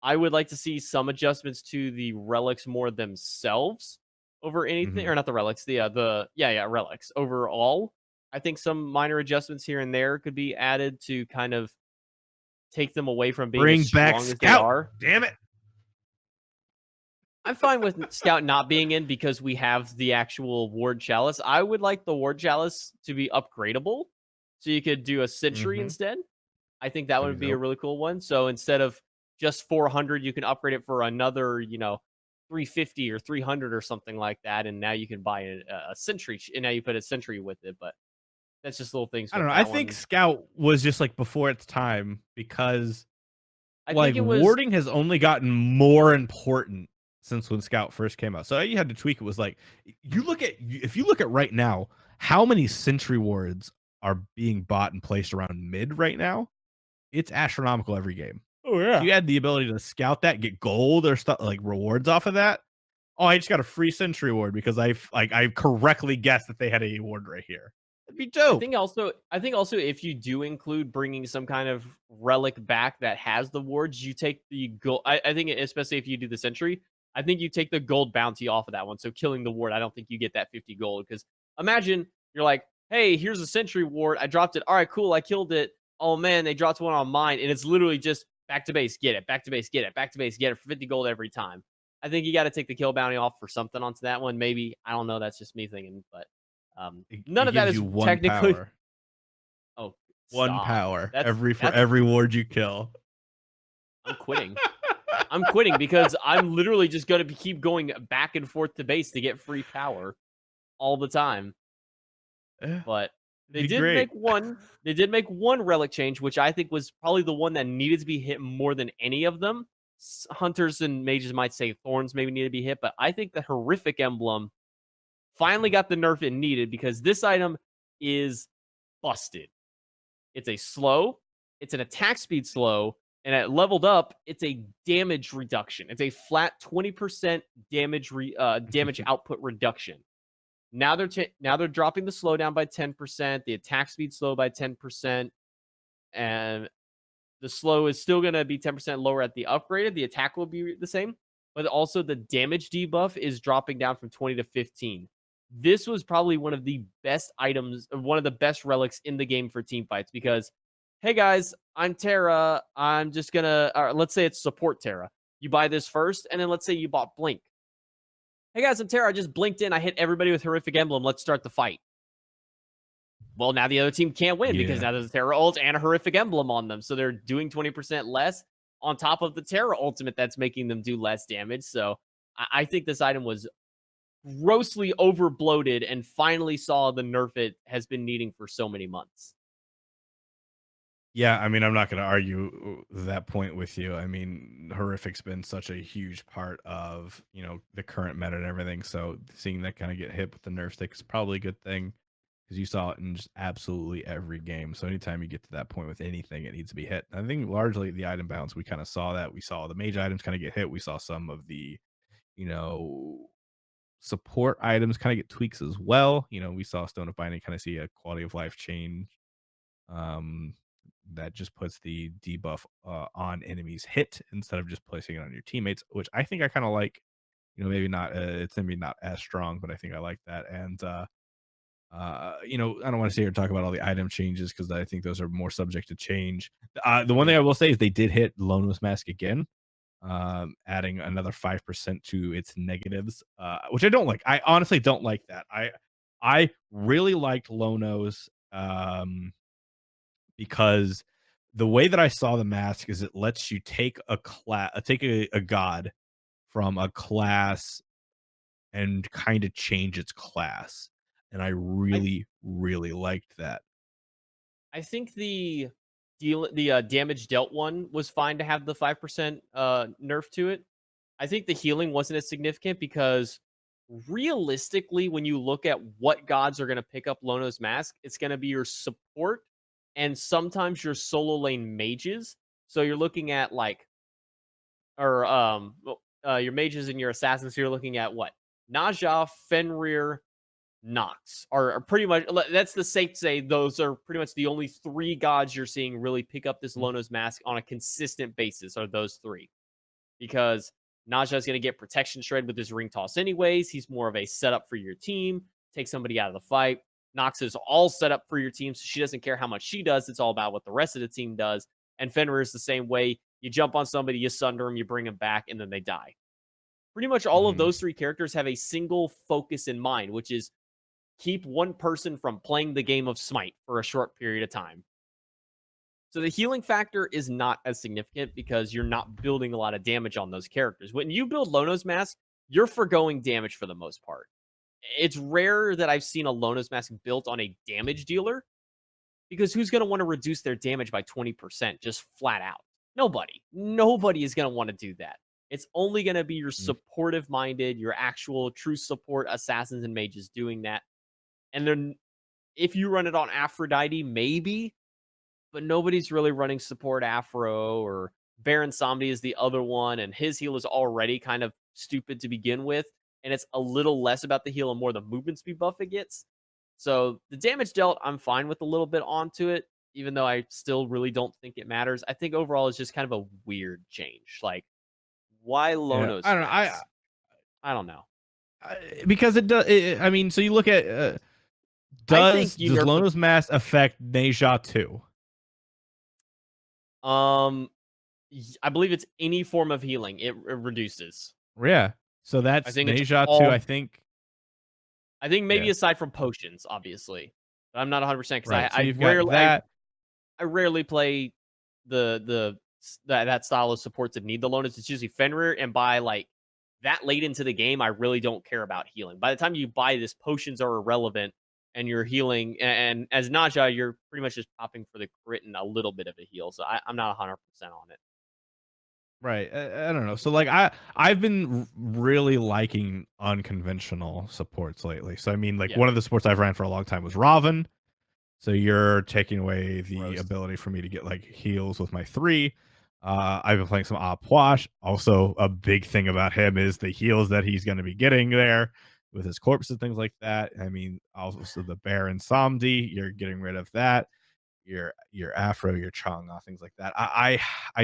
I would like to see some adjustments to the relics more themselves over anything, Mhm. or not the relics, the relics overall. I think some minor adjustments here and there could be added to kind of take them away from being as Bring back strong as they Scout. are. Damn it. I'm fine with Scout not being in because we have the actual Ward Chalice. I would like the Ward Chalice to be upgradable, so you could do a Sentry Mhm. instead. I think that That'd would be be a dope. really cool one. So instead of just 400, you can upgrade it for another, 350 or 300 or something like that, and now you can buy a Sentry, and now you put a Sentry with it. But that's just little things I with don't know. I that think one. Scout was just like before its time because I like think it was warding has only gotten more important since when Scout first came out. So all you had to tweak it was like if you look at right now, how many sentry wards are being bought and placed around mid right now? It's astronomical every game. oh If yeah. you had the ability to scout that, get gold or stuff like rewards off of that. Oh, I just got a free sentry ward because I correctly guessed that they had a ward right here. Me I too. think also I think also if you do include bringing some kind of relic back that has the wards, you take the gold. I think especially if you do the sentry, I think you take the gold bounty off of that one. So killing the ward, I don't think you get that 50 gold because imagine you're like, hey, here's a sentry ward. I dropped it. All right, cool. I killed it. Oh man, they dropped one on mine, and it's literally just back to base, get it, back to base, get it, back to base, get it for 50 gold every time. I think you got to take the kill bounty off for something onto that one. Maybe I don't know. That's just me thinking, but none It of that gives is you one technically. power. Oh, One stop. power That's for that's every ward you kill. I'm quitting. I'm quitting because I'm literally just gonna keep going back and forth to base to get free power all the time. Eh, But it'd be great. they did make one relic change, which I think was probably the one that needed to be hit more than any of them. Hunters and mages might say thorns maybe need to be hit, but I think the horrific emblem finally got the nerf it needed because this item is busted. It's a slow, it's an attack speed slow, and at leveled up, it's a damage reduction. It's a flat 20% damage output reduction. Now they're dropping the slowdown by 10%, the attack speed slow by 10%, and the slow is still going to be 10% lower at the upgraded. The attack will be the same, but also the damage debuff is dropping down from 20 to 15. This was probably one of the best items, one of the best relics in the game for team fights because, hey guys, I'm Terra. I'm just going to, let's say it's support Terra. You buy this first, and then let's say you bought Blink. Hey guys, I'm Terra. I just blinked in. I hit everybody with Horrific Emblem. Let's start the fight. Well, now the other team can't win because Yeah. now there's a Terra ult and a Horrific Emblem on them. So they're doing 20% less on top of the Terra ultimate that's making them do less damage. So I think this item was grossly over bloated and finally saw the nerf it has been needing for so many months. Yeah, I mean, I'm not going to argue that point with you. I mean, horrific's been such a huge part of, the current meta and everything. So seeing that kind of get hit with the nerf stick is probably a good thing because you saw it in just absolutely every game. So anytime you get to that point with anything, it needs to be hit. I think largely the item balance, we kind of saw that. We saw the mage items kind of get hit. We saw some of the, you know, support items kind of get tweaks as well. We saw Stone of Binding kind of see a quality of life change, um, that just puts the debuff on enemies hit instead of just placing it on your teammates, which I think I kind of like. Maybe not. It's maybe not as strong, but I think I like that. And I don't want to sit here and talk about all the item changes because I think those are more subject to change. The one thing I will say is they did hit Lone's Mask again, adding another 5% to its negatives, which I don't like. I honestly don't like that. I really liked Lono's, because the way that I saw the mask is it lets you take a god from a class and kind of change its class. And I I really, really liked that. I think the damage dealt one was fine to have the 5% nerf to it. I think the healing wasn't as significant because realistically, when you look at what gods are going to pick up Lono's mask, it's going to be your support and sometimes your solo lane mages. So you're looking at your mages and your assassins. So you're looking at what? Naja, Fenrir, Nox are pretty much. That's the safe to say those are pretty much the only three gods you're seeing really pick up this Mhm. Lono's mask on a consistent basis. Are those three? Because Naja is going to get protection shred with his ring toss anyways. He's more of a setup for your team, take somebody out of the fight. Nox is all set up for your team, so she doesn't care how much she does. It's all about what the rest of the team does. And Fenrir is the same way. You jump on somebody, you sunder them, you bring them back, and then they die. Pretty much all of Mhm. those three characters have a single focus in mind, which is keep one person from playing the game of Smite for a short period of time. So the healing factor is not as significant because you're not building a lot of damage on those characters. When you build Lono's Mask, you're foregoing damage for the most part. It's rare that I've seen a Lono's Mask built on a damage dealer because who's going to want to reduce their damage by 20% just flat out? Nobody. Nobody is going to want to do that. It's only going to be your Mhm. supportive minded, your actual true support assassins and mages doing that. And then if you run it on Aphrodite, maybe, but nobody's really running support Afro or Baron Somni is the other one, and his heal is already kind of stupid to begin with, and it's a little less about the heal and more the movement speed buff it gets. So the damage dealt, I'm fine with a little bit onto it, even though I still really don't think it matters. I think overall it's just kind of a weird change. Like, why Yeah, I Lono's don't know. max? I don't know. Because it does. I mean, so you look at I think you does nerf Lono's mask affect Neja too? the I believe it's any form of healing. It reduces. Yeah. So I that's think it's Neja too. all. I think Yeah. maybe aside from potions, obviously, but I'm not 100% because Right. So I you've got rarely that. I rarely play that style of supports that need the Lotus. It's usually Fenrir, and by like that late into the game, I really don't care about healing. By the time you buy this, potions are irrelevant, and you're healing. And as Naja, you're pretty much just popping for the crit and a little bit of a heal. So I'm not 100% on it. Right. I don't know. So like I've been really liking unconventional supports lately. So I mean, like Yeah, one of the supports I've ran for a long time was Raven. So you're taking away the roast. ability for me to get like heals with my 3. I've been playing some Opwash. Also, a big thing about him is the heals that he's going to be getting there with his corpse and things like that. I mean, also the Baron Samdi, you're getting rid of that. Your Afro, your Chang'e, things like that. I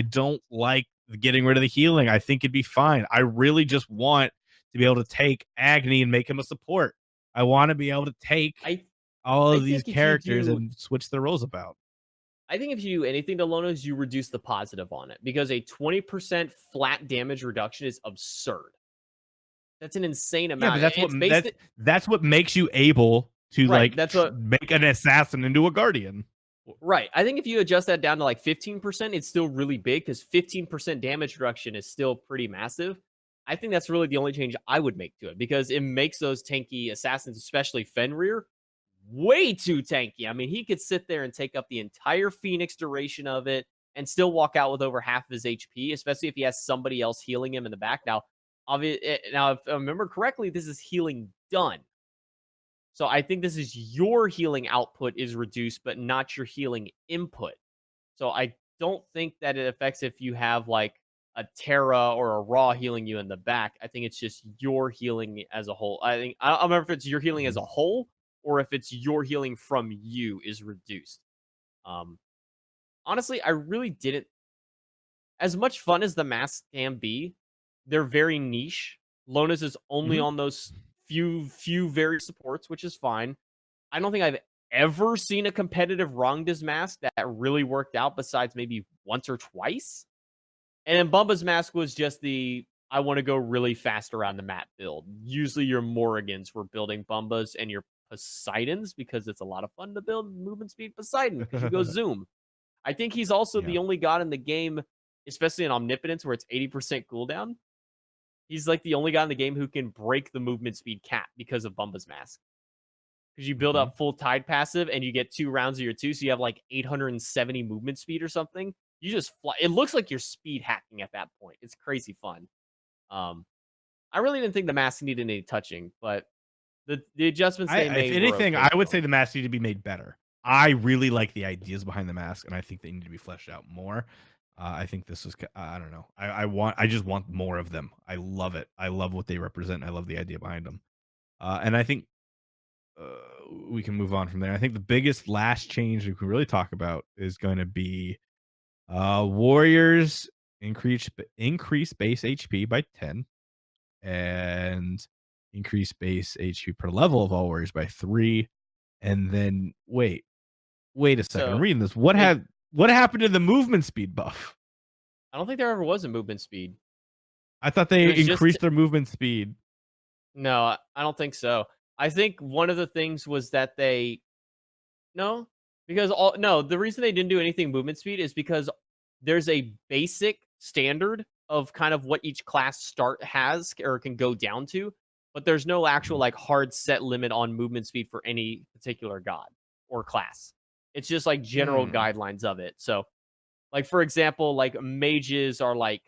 don't like getting rid of the healing. I think it'd be fine. I really just want to be able to take Agni and make him a support. I want to be able to take I all I of these think if you characters do and switch their roles about. I think if you do anything to Lonos, you reduce the positive on it because a 20% flat damage reduction is absurd. That's an insane Yeah, but amount. It's based it that's what makes you able to right. like That's what make an assassin into a guardian. right. I think if you adjust that down to like 15%, it's still really big because 15% damage reduction is still pretty massive. I think that's really the only change I would make to it because it makes those tanky assassins, especially Fenrir, way too tanky. I mean, he could sit there and take up the entire Phoenix duration of it and still walk out with over half of his HP, especially if he has somebody else healing him in the back. Now, if I remember correctly, this is healing done. So I think this is your healing output is reduced, but not your healing input. So I don't think that it affects if you have like a Terra or a Raw healing you in the back. I think it's just your healing as a whole. I don't remember if it's your healing as Mhm. a whole or if it's your healing from you is reduced. Um, Honestly, I really didn't. As much fun as the masks can be, they're very niche. Lonas is only Mhm. on those few very supports, which is fine. I don't think I've ever seen a competitive Rangda's mask that really worked out besides maybe once or twice. And then Bumba's mask was just the I want to go really fast around the map build. Usually your Morrigans were building Bumbas and your Poseidons because it's a lot of fun to build movement speed Poseidon because you go zoom. I think he's also Yeah. the only god in the game, especially in Omnipotence where it's 80% cooldown. He's like the only guy in the game who can break the movement speed cap because of Bumba's mask because you build Mhm. up full tide passive and you get 2 rounds of your 2, so you have like 870 movement speed or something. You just fly. It looks like you're speed hacking at that point. It's crazy fun. Um, I really didn't think the mask needed any touching, but the adjustments they If made were anything, okay I would still. say the mask need to be made better. I really like the ideas behind the mask, and I think they need to be fleshed out more. I think this is, I don't know. I just want more of them. I love it. I love what they represent. I love the idea behind them. And I think uh, we can move on from there. I think the biggest last change we can really talk about is going to be Warriors increase base HP by 10 and increase base HP per level of all warriors by 3. And then wait a second. I'm So reading this. they, What happened to the movement speed buff? I don't think there ever was a movement speed. I thought It they was just increased their movement speed. no, I don't think so. I think one of the things was that they no, because all no, the reason they didn't do anything movement speed is because there's a basic standard of kind of what each class start has or can go down to, but there's no actual Mhm. like hard set limit on movement speed for any particular god or class. It's just like general Hmm. guidelines of it. So like for example, like mages are like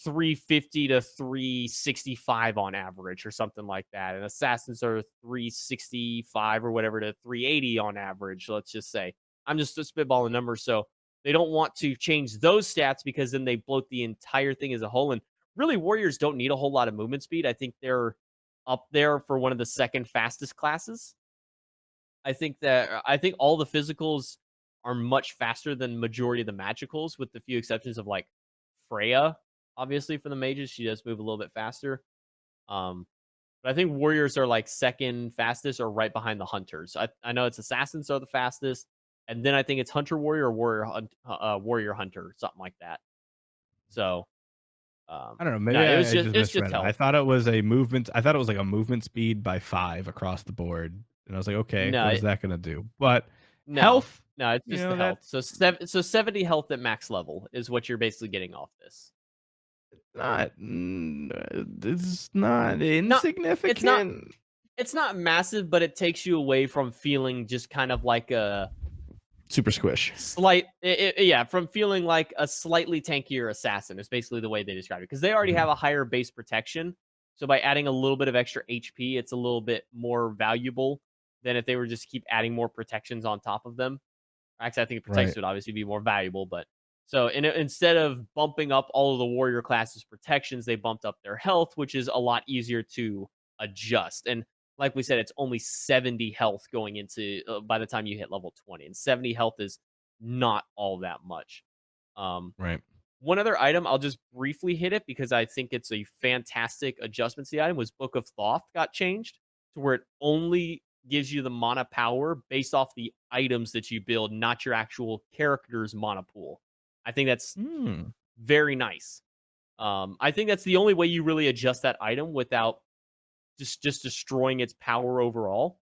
350 to 365 on average or something like that. And assassins are 365 or whatever to 380 on average, let's just say. I'm just a spitballing numbers. So they don't want to change those stats because then they bloat the entire thing as a whole. And really, warriors don't need a whole lot of movement speed. I think they're up there for one of the second fastest classes. I think all the physicals are much faster than majority of the magicals, with the few exceptions of like Freya. Obviously, for the mages, she does move a little bit faster. Um, but I think warriors are like second fastest or right behind the hunters. I know it's assassins are the fastest, and then I think it's hunter warrior or warrior hunter, something like that. So I don't know. no, Maybe I just it's just misread it. I health. thought it was a movement. I thought it was like a movement speed by 5 across the board, and I was like, okay, No, what is that going to do? But no, health, no, it's you just the know, health. So 70 health at max level is what you're basically getting off this. it's not Not it's not insignificant. it's not massive, but it takes you away from feeling just kind of like a Super squish. yeah, from feeling like a slightly tankier assassin is basically the way they describe it, because they already Mhm. have a higher base protection. So by adding a little bit of extra HP, it's a little bit more valuable than if they were just keep adding more protections on top of them. Actually, I think the Right. protection would obviously be more valuable, but so instead of bumping up all of the warrior classes protections, they bumped up their health, which is a lot easier to adjust. And like we said, it's only 70 health going into by the time you hit level 20, and 70 health is not all that much. Um, Right. One other item, I'll just briefly hit it because I think it's a fantastic adjustment to the item, was Book of Thoth got changed to where it only gives you the mana power based off the items that you build, not your actual character's mana pool. I think that's Mm. very nice. I think that's the only way you really adjust that item without just destroying its power overall.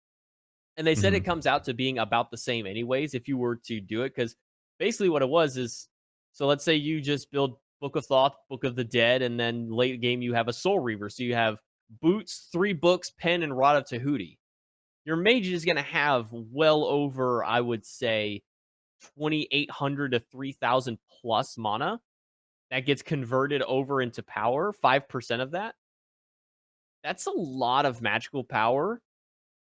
And they said it Mhm. comes out to being about the same anyways if you were to do it, because basically what it was is, so let's say you just build Book of Thoth, Book of the Dead, and then late game you have a Soul Reaver. So you have boots, 3 books, pen, and Rod of Tahuti. Your mage is going to have well over, I would say, 2,800 to 3,000 plus mana that gets converted over into power. 5% of that. That's a lot of magical power.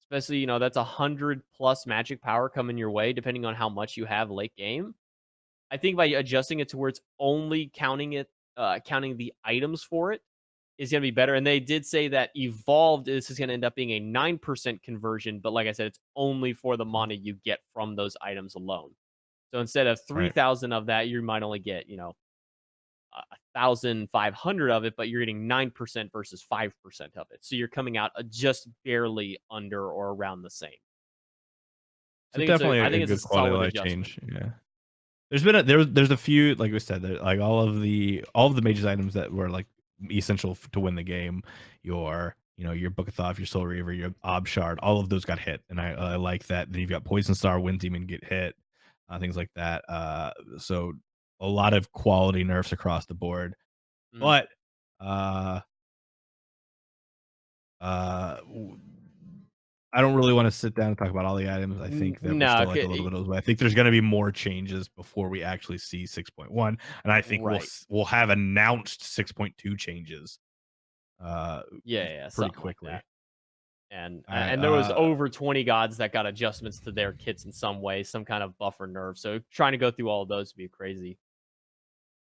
Especially, that's 100 plus magic power coming your way, depending on how much you have late game. I think by adjusting it to where it's only counting the items for it is going to be better. And they did say that evolved, this is going to end up being a 9% conversion. But like I said, it's only for the mana you get from those items alone. So instead of Right. 3,000 of that, you might only get, 1,500 of it, but you're getting 9% versus 5% of it. So you're coming out just barely under or around the same. So definitely I a think it's a good quality of solid life adjustment. change. Yeah. There's a few, like we said, like all of the mages items that were like essential to win the game. Your Book of Thoth, your Soul Reaver, your Ob Shard, all of those got hit, and I like that. Then you've got Poison Star, Wind Demon get hit, things like that. So a lot of quality nerfs across the board. Mhm. But uh, uh, I don't really want to sit down and talk about all the items. I think that we're No, still like a little bit of the way. I think there's going to be more changes before we actually see 6.1, and I think right. we'll have announced 6.2 changes uh Yeah, yeah, pretty something like quickly. that. And All right. and there was over 20 gods that got adjustments to their kits in some way, some kind of buffer nerve. So trying to go through all of those would be crazy.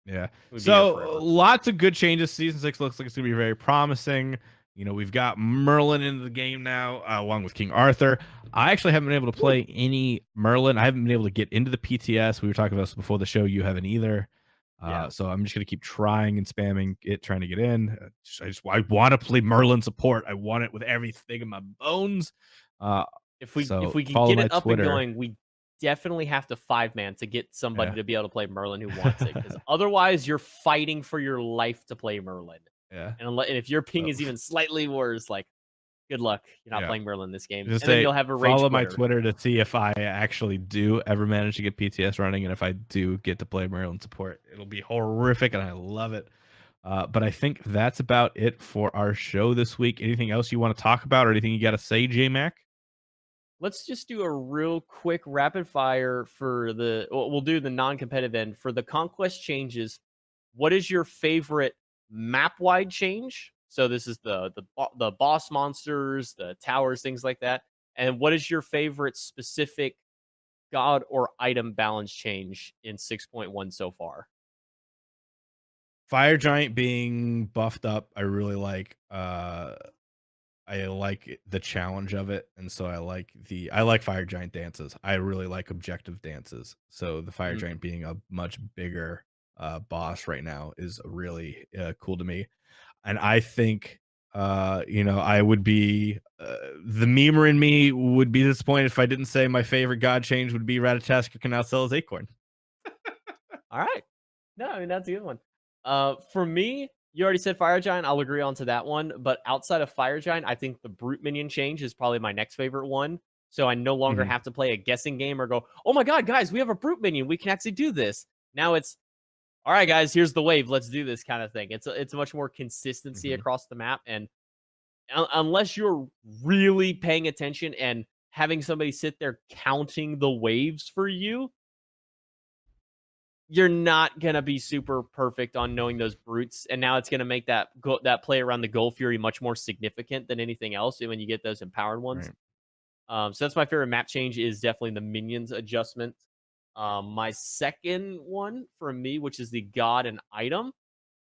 Yeah. We'd be here So forever. lots of good changes. Season 6 looks like it's gonna be very promising. We've got Merlin into the game now, along with King Arthur. I actually haven't been able to play any Merlin. I haven't been able to get into the PTS. We were talking about this before the show. You haven't either. Yeah. So I'm just gonna keep trying and spamming it, trying to get in. I want to play Merlin support. I want it with everything in my bones. Uh, If so we could follow get my it up and Twitter. going, we definitely have to 5-man to get somebody Yeah. to be able to play Merlin who wants it, because otherwise you're fighting for your life to play Merlin. Yeah. And if your ping So is even slightly worse, like, good luck. You're not yeah. playing Merlin this game, Just and then say you'll have a rage follow my quitter. Twitter to see if I actually do ever manage to get PTS running, and if I do get to play Maryland support, it'll be horrific, and I love it. But I think that's about it for our show this week. Anything else you want to talk about, or anything you got to say, JMac? Let's just do a real quick rapid fire for we'll do the non-competitive end. For the conquest changes, what is your favorite map wide change? So this is the boss monsters, the towers, things like that. And what is your favorite specific god or item balance change in 6.1 so far? Fire Giant being buffed up, I really like. I like the challenge of it, and so I like fire giant dances. I really like objective dances. So the fire Mhm. giant being a much bigger boss right now is really cool to me. And I think I would be the memer in me would be disappointed if I didn't say my favorite god change would be Ratatask can now sell his acorn. All right. No, I mean that's a good one. For me, you already said Fire Giant. I'll agree on to that one. But outside of Fire Giant, I think the Brute Minion change is probably my next favorite one. So I no longer Mhm. have to play a guessing game or go, "Oh my god, guys, we have a Brute Minion. We can actually do this." Now it's, "All right, guys, here's the wave. Let's do this," kind of thing. It's much more consistency Mhm. across the map, and unless you're really paying attention and having somebody sit there counting the waves for you, you're not gonna be super perfect on knowing those brutes, and now it's gonna make that play around the Gold Fury much more significant than anything else. When you get those empowered ones, Right. so that's my favorite map change. Is definitely the minions adjustment. My second one for me, which is the God and item.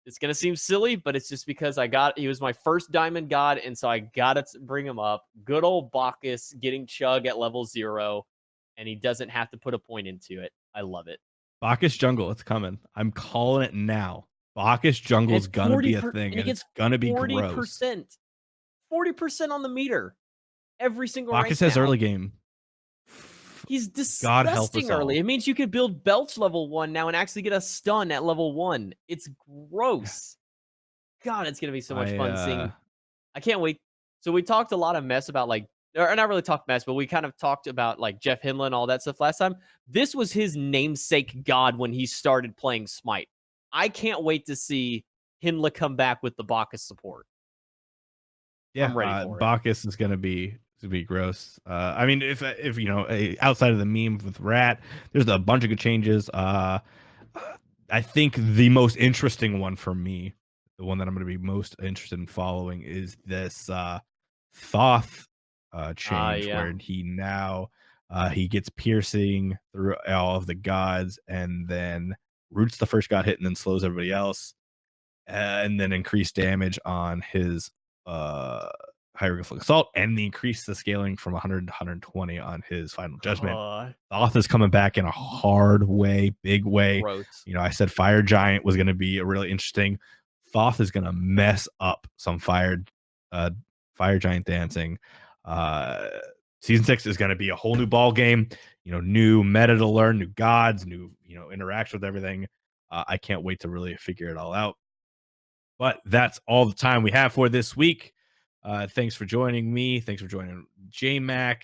It's gonna seem silly, but it's just because he was my first diamond god, and so I gotta bring him up. Good old Bacchus getting Chug at level 0, and he doesn't have to put a point into it. I love it. Bacchus jungle, it's coming. I'm calling it now. Bacchus And jungle's it's gonna be a 40 thing, and he and it's gets gonna be gross. 40%. 40% on the meter every single rank Bacchus has now. early game. He's God help us disgusting early. all. It means you can build Belch level 1 now and actually get a stun at level 1. It's gross. God, it's gonna be so much I fun seeing. I can't wait. So we talked a lot of mess about like, or not really talked mess, but we kind of talked about like Jeff Hinla and all that stuff last time. This was his namesake god when he started playing Smite. I can't wait to see Hinla come back with the Bacchus support. Yeah, I'm ready for it. Bacchus is gonna be gross. I mean, if outside of the meme with Rat, there's a bunch of good changes. I think the most interesting one for me, the one that I'm gonna be most interested in following, is this Thoth change Yeah. where he gets piercing through all of the gods, and then roots the first god hit, and then slows everybody else, and then increase damage on his uh hieroglyphic assault, and the increase the scaling from 100 to 120 on his final judgment. Thoth is coming back in a hard way, big way. Gross. I said Fire Giant was going to be a really interesting. Thoth is going to mess up some uh Fire Giant dancing. Uh Season 6 is going to be a whole new ball game, new meta to learn, new gods, new, interaction with everything. I can't wait to really figure it all out. But that's all the time we have for this week. Thanks for joining me. Thanks for joining JMac.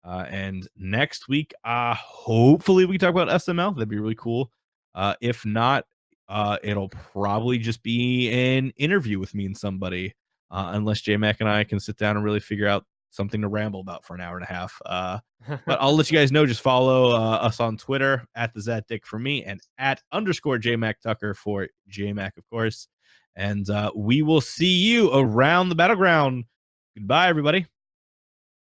And next week, hopefully we can talk about SML. That'd be really cool. If not, it'll probably just be an interview with me and somebody, unless JMac and I can sit down and really figure out something to ramble about for an hour and a half. But I'll let you guys know. Just follow us on Twitter at the Zat for me, and at _ JMac Tucker for JMac, of course. And we will see you around the battleground. Goodbye, everybody.